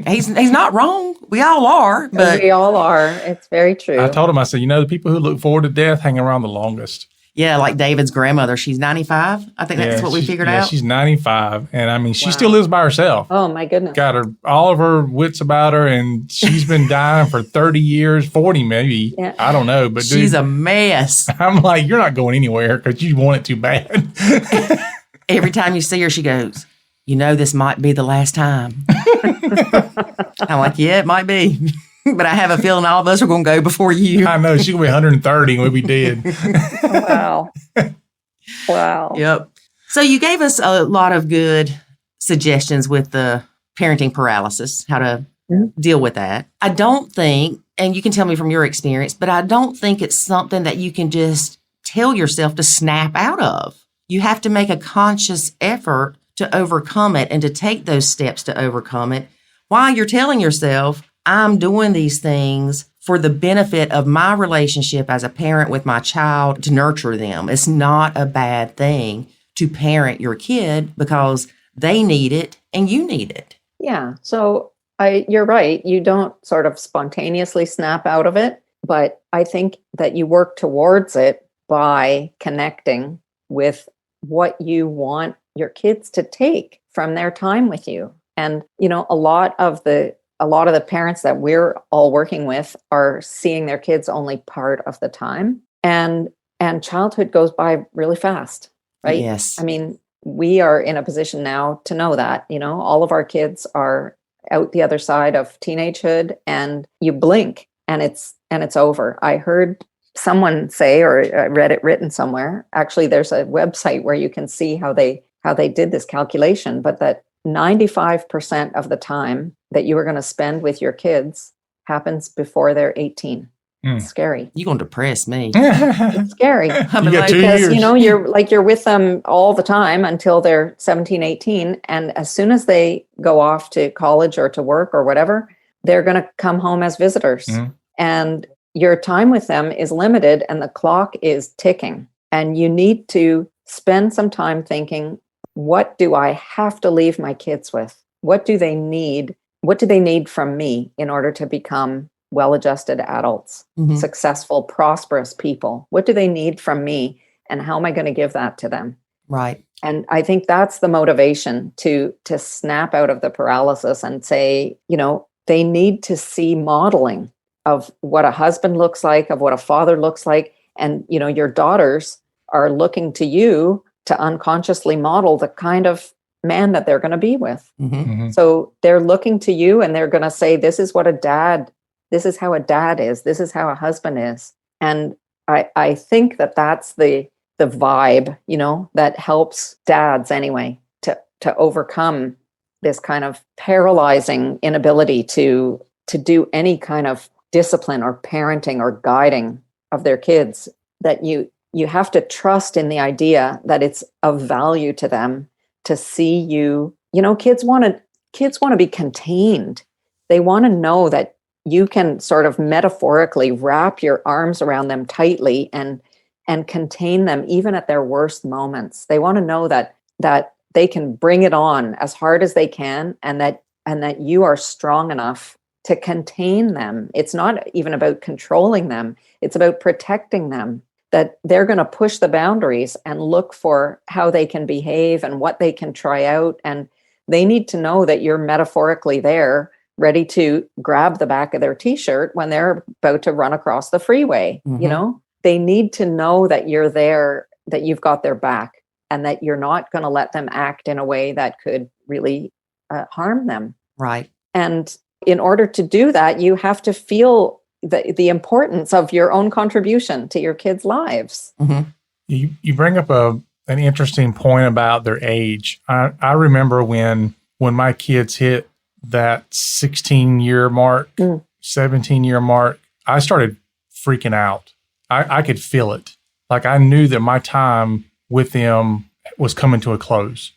He's not wrong. We all are. But we all are. It's very true. I told him, I said, the people who look forward to death hang around the longest. Yeah, like David's grandmother. She's 95. I think that's what we figured out. She's 95. And I mean, she still lives by herself. Oh, my goodness. Got all of her wits about her, and she's been dying for 30 years, 40 maybe. Yeah. I don't know. But she's a mess. I'm like, you're not going anywhere because you want it too bad. Every time you see her, she goes, this might be the last time. I'm like, yeah, it might be. But I have a feeling all of us are going to go before you. I know. She's going to be 130 and we'll be dead. Wow. Wow. Yep. So you gave us a lot of good suggestions with the parenting paralysis, how to deal with that. I don't think, and you can tell me from your experience, but I don't think it's something that you can just tell yourself to snap out of. You have to make a conscious effort to overcome it and to take those steps to overcome it while you're telling yourself, I'm doing these things for the benefit of my relationship as a parent with my child to nurture them. It's not a bad thing to parent your kid because they need it and you need it. Yeah. So you're right. You don't sort of spontaneously snap out of it, but I think that you work towards it by connecting with what you want your kids to take from their time with you. And, a lot of the parents that we're all working with are seeing their kids only part of the time. And childhood goes by really fast, right? Yes. I mean, we are in a position now to know that, all of our kids are out the other side of teenagehood, and you blink and it's over. I heard someone say, or I read it written somewhere, actually there's a website where you can see how they did this calculation, but that 95% of the time that you are going to spend with your kids happens before they're 18. It's scary. You're going to depress me. It's scary. Because, you're with them all the time until they're 17, 18. And as soon as they go off to college or to work or whatever, they're going to come home as visitors. Mm-hmm. And your time with them is limited and the clock is ticking. And you need to spend some time thinking, what do I have to leave my kids with? What do they need? What do they need from me in order to become well-adjusted adults, successful, prosperous people? What do they need from me? And how am I going to give that to them? Right. And I think that's the motivation to snap out of the paralysis and say, they need to see modeling of what a husband looks like, of what a father looks like. And, your daughters are looking to you to unconsciously model the kind of man that they're going to be with. Mm-hmm. So they're looking to you and they're going to say, this is how a dad is. This is how a husband is. And I think that that's the vibe, that helps dads anyway, to overcome this kind of paralyzing inability to do any kind of discipline or parenting or guiding of their kids, that you have to trust in the idea that it's of value to them to see you. Kids want to be contained. They want to know that you can sort of metaphorically wrap your arms around them tightly and contain them even at their worst moments. They want to know that they can bring it on as hard as they can, and that you are strong enough to contain them. It's not even about controlling them. It's about protecting them, that they're going to push the boundaries and look for how they can behave and what they can try out. And they need to know that you're metaphorically there, ready to grab the back of their t-shirt when they're about to run across the freeway. Mm-hmm. They need to know that you're there, that you've got their back, and that you're not going to let them act in a way that could really harm them. Right. And in order to do that, you have to feel the importance of your own contribution to your kids' lives. Mm-hmm. You bring up an interesting point about their age. I remember when my kids hit that 16-year mark, 17-year mark, I started freaking out. I could feel it. Like I knew that my time with them was coming to a close.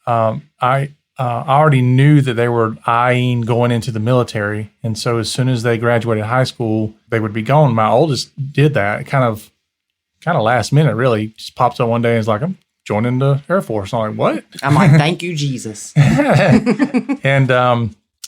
I already knew that they were eyeing going into the military. And so as soon as they graduated high school, they would be gone. My oldest did that kind of last minute, really. Just pops up one day and is like, I'm joining the Air Force. I'm like, what? I'm like, thank you, Jesus. And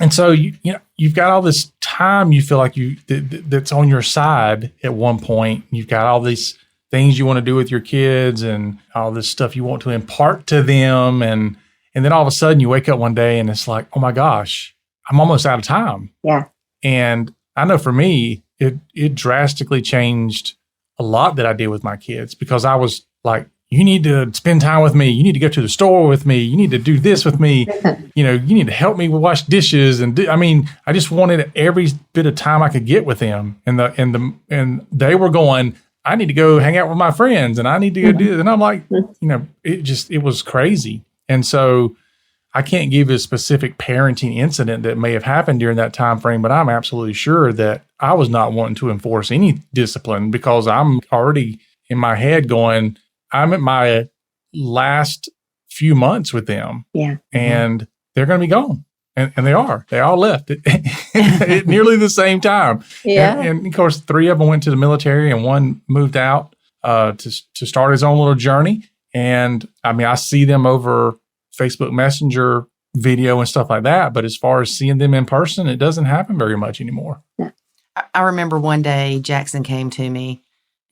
so you've got all this time you feel like that's on your side at one point. You've got all this things you want to do with your kids and all this stuff you want to impart to them. And then all of a sudden you wake up one day and it's like, oh my gosh, I'm almost out of time. Yeah. And I know for me, it drastically changed a lot that I did with my kids, because I was like, you need to spend time with me. You need to go to the store with me. You need to do this with me. You need to help me wash dishes. And I just wanted every bit of time I could get with them. And they were going, I need to go hang out with my friends and I need to go do this. And I'm like, it was crazy. And so I can't give a specific parenting incident that may have happened during that time frame, but I'm absolutely sure that I was not wanting to enforce any discipline, because I'm already in my head going, I'm at my last few months with them. Yeah. And they're going to be gone. And they are. They all left at nearly the same time. Yeah. And of course, 3 of them went to the military and 1 moved out to start his own little journey. And I see them over Facebook Messenger video and stuff like that. But as far as seeing them in person, it doesn't happen very much anymore. Yeah. I remember one day Jackson came to me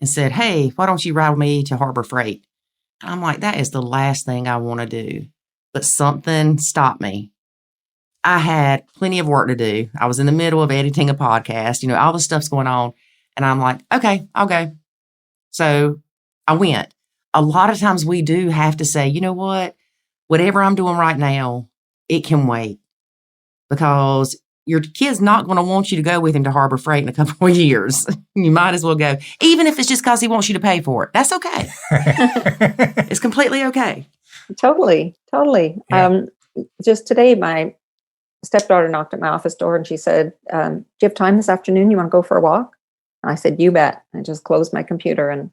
and said, hey, why don't you ride with me to Harbor Freight? And I'm like, that is the last thing I want to do. But something stopped me. I had plenty of work to do. I was in the middle of editing a podcast, all the stuff's going on. And I'm like, okay, I'll go. So I went. A lot of times we do have to say, you know what? Whatever I'm doing right now, it can wait. Because your kid's not going to want you to go with him to Harbor Freight in a couple of years. You might as well go. Even if it's just because he wants you to pay for it. That's okay. It's completely okay. Totally. Yeah. Just today, my stepdaughter knocked at my office door and she said, do you have time this afternoon? You want to go for a walk? And I said, you bet. I just closed my computer and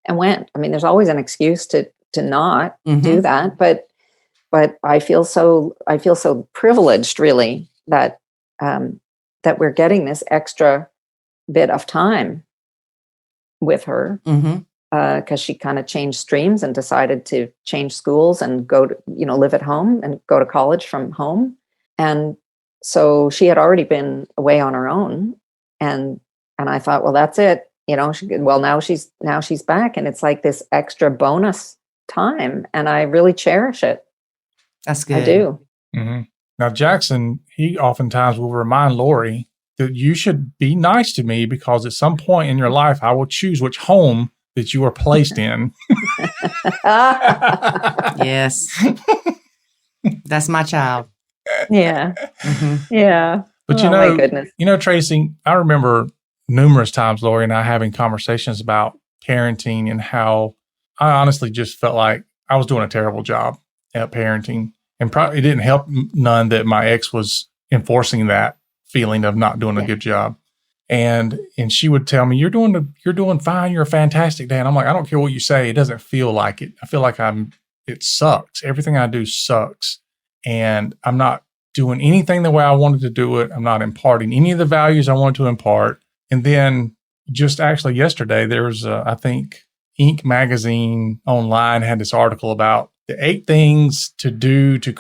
went. There's always an excuse to not do that, but I feel so privileged, really, that we're getting this extra bit of time with her, because she kind of changed streams and decided to change schools and go to, live at home and go to college from home. And so she had already been away on her own. And I thought, well, that's it. Now she's back, and it's like this extra bonus time. And I really cherish it. That's good. I do. Mm-hmm. Now, Jackson, he oftentimes will remind Lori that you should be nice to me, because at some point in your life, I will choose which home that you are placed in. Yes. That's my child. Yeah. Yeah. But my goodness. Tracy, I remember numerous times Lori and I having conversations about parenting and how I honestly just felt like I was doing a terrible job at parenting. And probably it didn't help none that my ex was enforcing that feeling of not doing a good job. And she would tell me, you're doing fine. You're a fantastic dad. And I'm like, I don't care what you say. It doesn't feel like it. I feel like it sucks. Everything I do sucks. And I'm not doing anything the way I wanted to do it. I'm not imparting any of the values I wanted to impart. And then just actually yesterday, there was, I think, Inc. magazine online had this article about the 8 things to do to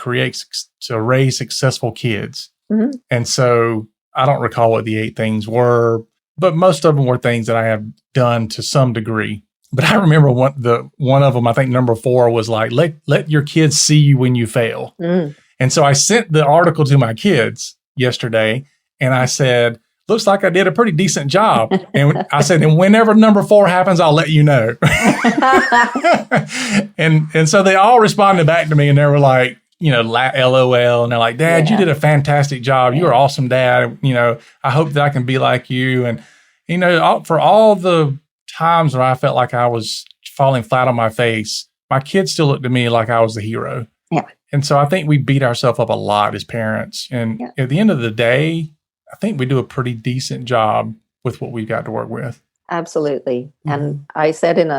raise successful kids. Mm-hmm. And so I don't recall what the 8 things were, but most of them were things that I have done to some degree. But I remember one of them, I think number 4 was like, let your kids see you when you fail. Mm. And so I sent the article to my kids yesterday and I said, looks like I did a pretty decent job. And I said, and whenever number 4 happens, I'll let you know. and so they all responded back to me and they were like, LOL. And they're like, Dad, you did a fantastic job. You were awesome, Dad. I hope that I can be like you. And, for all the times where I felt like I was falling flat on my face, my kids still looked at me like I was the hero. Yeah. And so I think we beat ourselves up a lot as parents. And at the end of the day, I think we do a pretty decent job with what we've got to work with. Absolutely. Mm-hmm. And I said in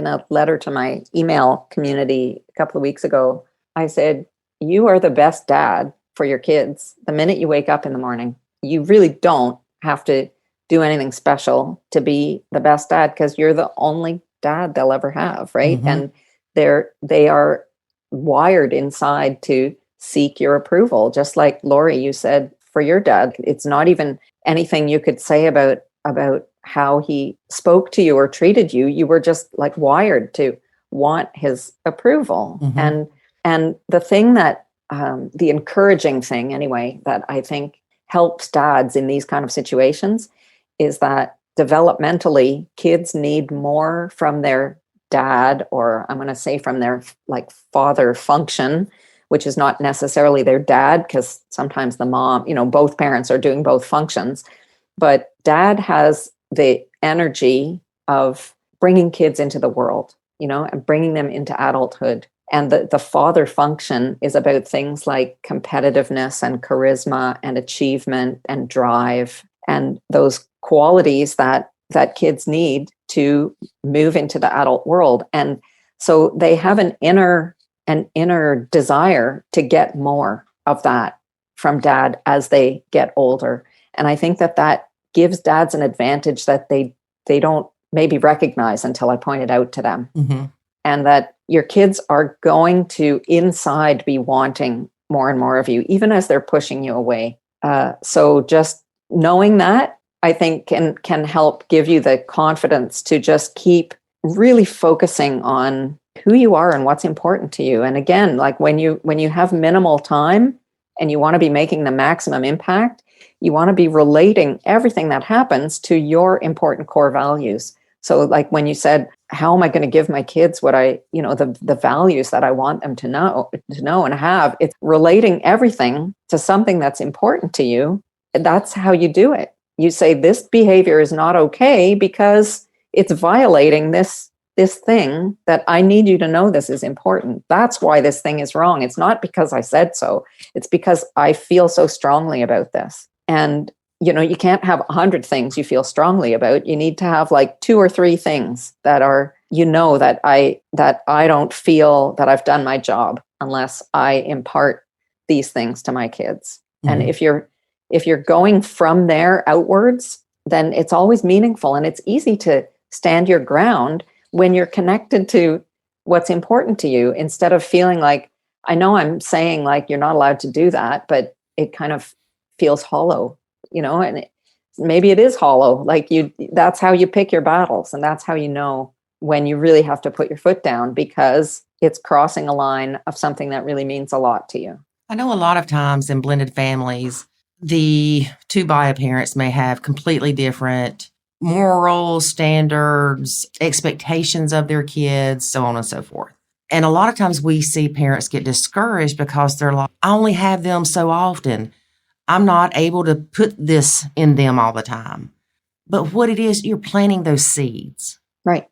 a letter to my email community a couple of weeks ago, I said, you are the best dad for your kids the minute you wake up in the morning. You really don't have to do anything special to be the best dad, because you're the only dad they'll ever have, right? Mm-hmm. And they are wired inside to seek your approval. Just like Lori, you said for your dad, it's not even anything you could say about how he spoke to you or treated you, you were just like wired to want his approval. And the thing that the encouraging thing anyway that I think helps dads in these kind of situations is that developmentally kids need more from their dad, or I'm going to say from their like father function, which is not necessarily their dad, because sometimes the mom, both parents are doing both functions, but dad has the energy of bringing kids into the world, and bringing them into adulthood. And the father function is about things like competitiveness and charisma and achievement and drive and those qualities that kids need to move into the adult world. And so they have an inner desire to get more of that from dad as they get older. And I think that gives dads an advantage that they don't maybe recognize until I point it out to them. And that your kids are going to inside be wanting more and more of you, even as they're pushing you away. So just knowing that, I think can help give you the confidence to just keep really focusing on who you are and what's important to you. And again, like when you have minimal time and you want to be making the maximum impact, you want to be relating everything that happens to your important core values. So like when you said, how am I going to give my kids what the values that I want them to know and have, it's relating everything to something that's important to you. That's how you do it. You say this behavior is not okay because it's violating this thing that I need you to know this is important. That's why this thing is wrong. It's not because I said so. It's because I feel so strongly about this. And you can't have 100 things you feel strongly about. You need to have like 2 or 3 things that are, that I don't feel that I've done my job unless I impart these things to my kids. And if you're going from there outwards, then it's always meaningful. And it's easy to stand your ground when you're connected to what's important to you, instead of feeling like, I know I'm saying like, you're not allowed to do that, but it kind of feels hollow. And maybe it is hollow. Like that's how you pick your battles. And that's how you know when you really have to put your foot down, because it's crossing a line of something that really means a lot to you. I know a lot of times in blended families, the 2 bio parents may have completely different moral standards, expectations of their kids, so on and so forth. And a lot of times we see parents get discouraged because they're like, I only have them so often. I'm not able to put this in them all the time. But what it is, you're planting those seeds. Right.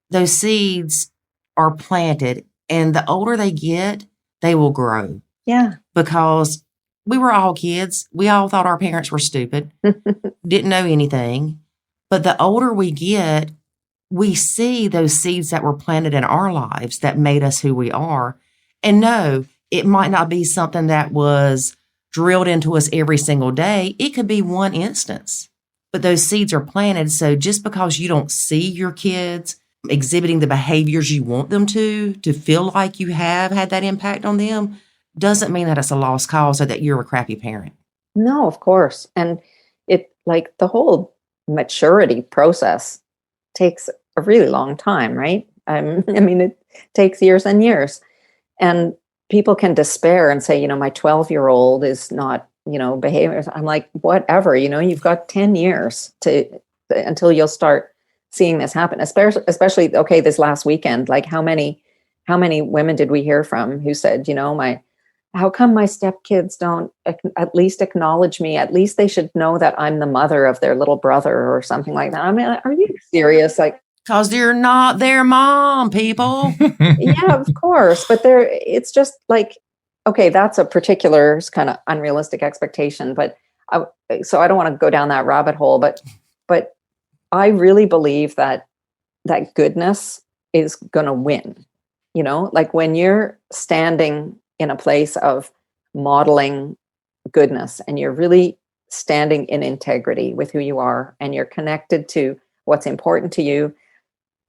Those seeds are planted, and the older they get, they will grow. Yeah. Because we were all kids. We all thought our parents were stupid, didn't know anything. But the older we get, we see those seeds that were planted in our lives that made us who we are. And no, it might not be something that was drilled into us every single day. It could be one instance, but those seeds are planted. So just because you don't see your kids exhibiting the behaviors you want them to feel like you have had that impact on them, doesn't mean that it's a lost cause or that you're a crappy parent. No, of course. And it like the whole maturity process takes a really long time, right? I mean, it takes years and years. And people can despair and say, my 12-year-old is not, behaving. I'm like, whatever, you've got 10 years until you'll start seeing this happen. Especially, okay, this last weekend, like how many women did we hear from who said, how come my stepkids don't at least acknowledge me? At least they should know that I'm the mother of their little brother or something like that. I mean, are you serious? Like, because you're not their mom, people. Yeah, of course. But it's just like, okay, that's a particular kind of unrealistic expectation. But so I don't want to go down that rabbit hole. But I really believe that goodness is going to win. Like when you're standing in a place of modeling goodness and you're really standing in integrity with who you are and you're connected to what's important to you,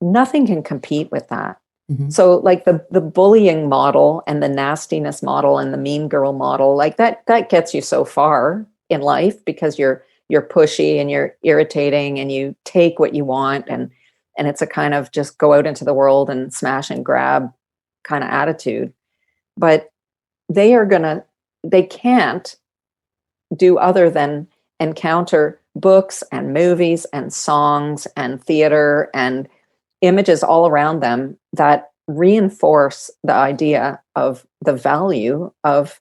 nothing can compete with that. Mm-hmm. So like the bullying model and the nastiness model and the mean girl model, like that gets you so far in life because you're you're pushy and you're irritating and you take what you want. And it's a kind of just go out into the world and smash and grab kind of attitude. But they can't do other than encounter books and movies and songs and theater and images all around them that reinforce the idea of the value of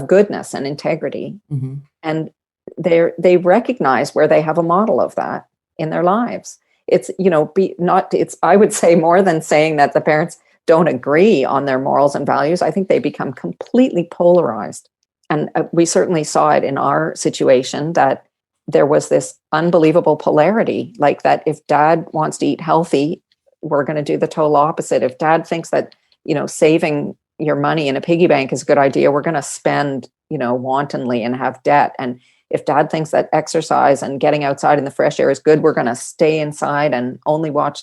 goodness and integrity. Mm-hmm. And they recognize where they have a model of that in their lives. It's, I would say more than saying that the parents don't agree on their morals and values. I think they become completely polarized. And we certainly saw it in our situation that there was this unbelievable polarity, like that if dad wants to eat healthy, we're going to do the total opposite. If dad thinks that, saving your money in a piggy bank is a good idea, we're going to spend, wantonly and have debt. And if dad thinks that exercise and getting outside in the fresh air is good, we're going to stay inside and only watch,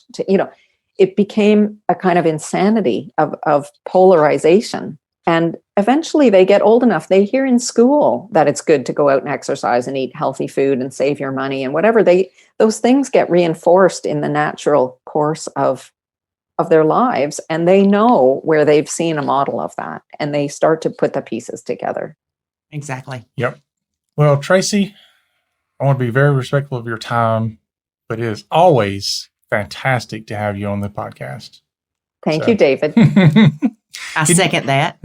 it became a kind of insanity of polarization. And eventually they get old enough, they hear in school that it's good to go out and exercise and eat healthy food and save your money and whatever. Those things get reinforced in the natural course of their lives. And they know where they've seen a model of that. And they start to put the pieces together. Exactly. Yep. Well, Tracy, I want to be very respectful of your time, but it is always fantastic to have you on the podcast. Thank you, David. I second that.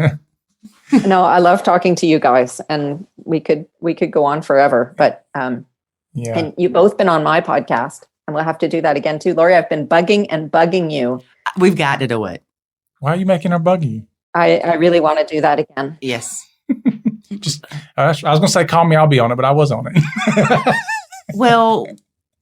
No, I love talking to you guys, and we could go on forever. But and you've both been on my podcast, and we'll have to do that again too. Lori, I've been bugging you. We've got to do it. Why are you making her bug you? I really want to do that again. Yes. I was going to say, call me, I'll be on it, but I was on it. Well,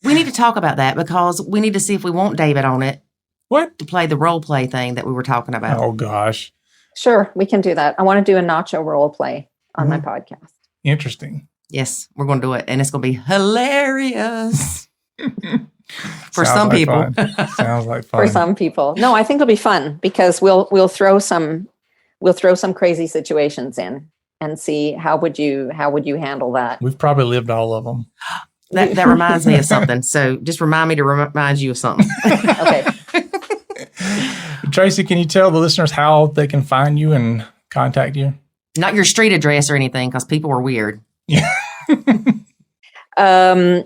we need to talk about that because we need to see if we want David on it. What? To play the role play thing that we were talking about. Oh, gosh. Sure, we can do that. I want to do a nacho role play on my podcast. Interesting. Yes, we're going to do it. And it's going to be hilarious. For Sounds some like people. Fun. Sounds like fun. For some people. No, I think it'll be fun because we'll throw some crazy situations in and see how would you handle that. We've probably lived all of them. That reminds me of something. So just remind me to remind you of something. Okay. Tracy, can you tell the listeners how they can find you and contact you? Not your street address or anything, because people are weird. Yeah. My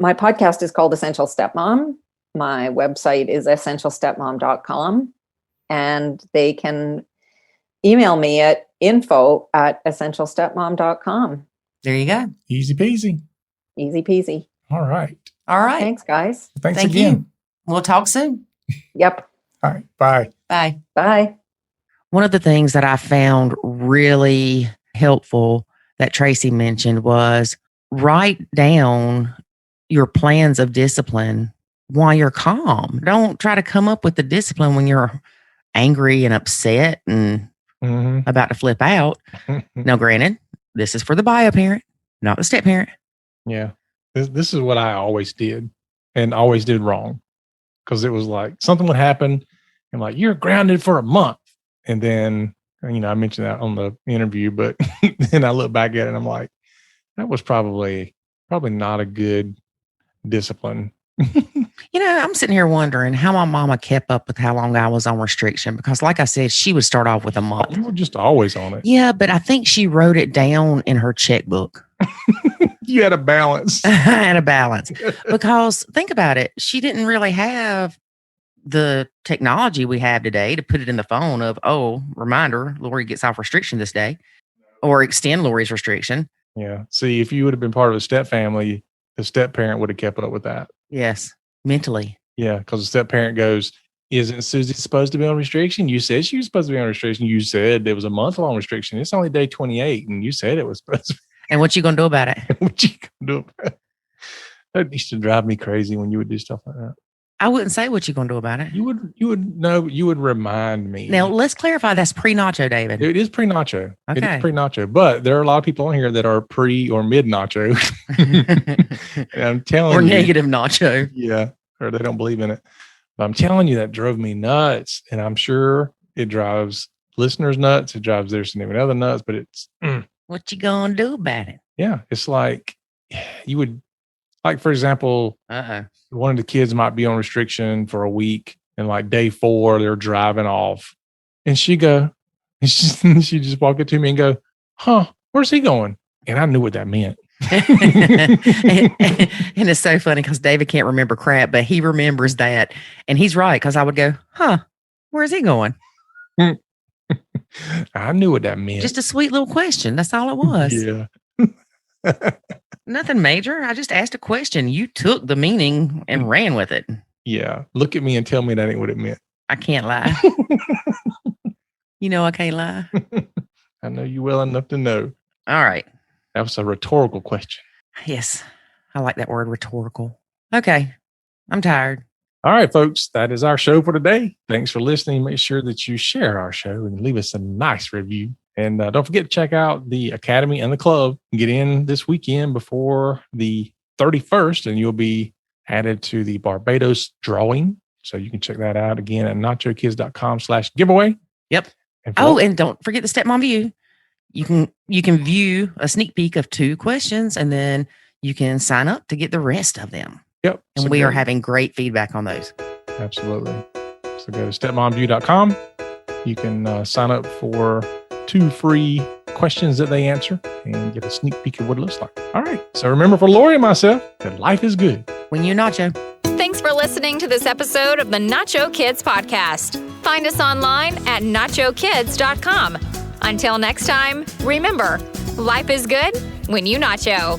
podcast is called Essential Stepmom. My website is essentialstepmom.com, and they can email me at info@essentialstepmom.com. There you go. Easy peasy. Easy peasy. All right. All right. Thanks, guys. Thanks Thank again. you. We'll talk soon. Yep. All right. Bye. Bye. Bye. One of the things that I found really helpful that Tracy mentioned was write down your plans of discipline while you're calm. Don't try to come up with the discipline when you're angry and upset and about to flip out. Now, granted, this is for the bio parent, not the step parent. Yeah. This is what I always did and always did wrong. Because it was like something would happen and like, you're grounded for a month. And then, I mentioned that on the interview, but then I look back at it and I'm like, that was probably not a good discipline. I'm sitting here wondering how my mama kept up with how long I was on restriction. Because like I said, she would start off with a month. You were just always on it. Yeah, but I think she wrote it down in her checkbook. You had a balance. I had a balance. Because think about it. She didn't really have the technology we have today to put it in the phone of, reminder, Lori gets off restriction this day, or extend Lori's restriction. Yeah. See, if you would have been part of a step family, the step parent would have kept up with that. Yes. Mentally. Yeah. Because the step parent goes, isn't Susie supposed to be on restriction? You said she was supposed to be on restriction. You said there was a month-long restriction. It's only day 28, and you said it was supposed to be. And what you going to do about it? What you going to do about it? That used to drive me crazy when you would do stuff like that. I wouldn't say what you going to do about it. You would remind me. Now, let's clarify that's pre-nacho, David. It is pre-nacho. Okay. It is pre-nacho. But there are a lot of people on here that are pre or mid-nacho. And I'm telling you. Or negative nacho. Yeah. Or they don't believe in it. But I'm telling you, that drove me nuts. And I'm sure it drives listeners nuts. It drives their significant other nuts. But it's... What you going to do about it? Yeah. It's like, you would, like, for example, Uh-oh. one of the kids might be on restriction for a week, and like day 4, they're driving off, and she just walk up to me and go, "Huh, where's he going?" And I knew what that meant. And it's so funny because David can't remember crap, but he remembers that. And he's right, because I would go, "Huh, where's he going?" I knew what that meant. Just a sweet little question. That's all it was. Yeah. Nothing major. I just asked a question. You took the meaning and ran with it. Yeah. Look at me and tell me that ain't what it meant. I can't lie. You know I can't lie. I know you well enough to know. All right. That was a rhetorical question. Yes. I like that word, rhetorical. Okay. I'm tired. All right, folks. That is our show for today. Thanks for listening. Make sure that you share our show and leave us a nice review. And don't forget to check out the Academy and the Club. Get in this weekend before the 31st, and you'll be added to the Barbados drawing. So you can check that out again at nachokids.com/giveaway. Yep. And don't forget the Stepmom View. You can view a sneak peek of 2 questions, and then you can sign up to get the rest of them. Yep. And so we are having great feedback on those. Absolutely. So go to stepmomview.com. You can sign up for 2 free questions that they answer and get a sneak peek of what it looks like. All right. So remember, for Lori and myself, that life is good when you nacho. Thanks for listening to this episode of the Nacho Kids Podcast. Find us online at nachokids.com. Until next time, remember, life is good when you nacho.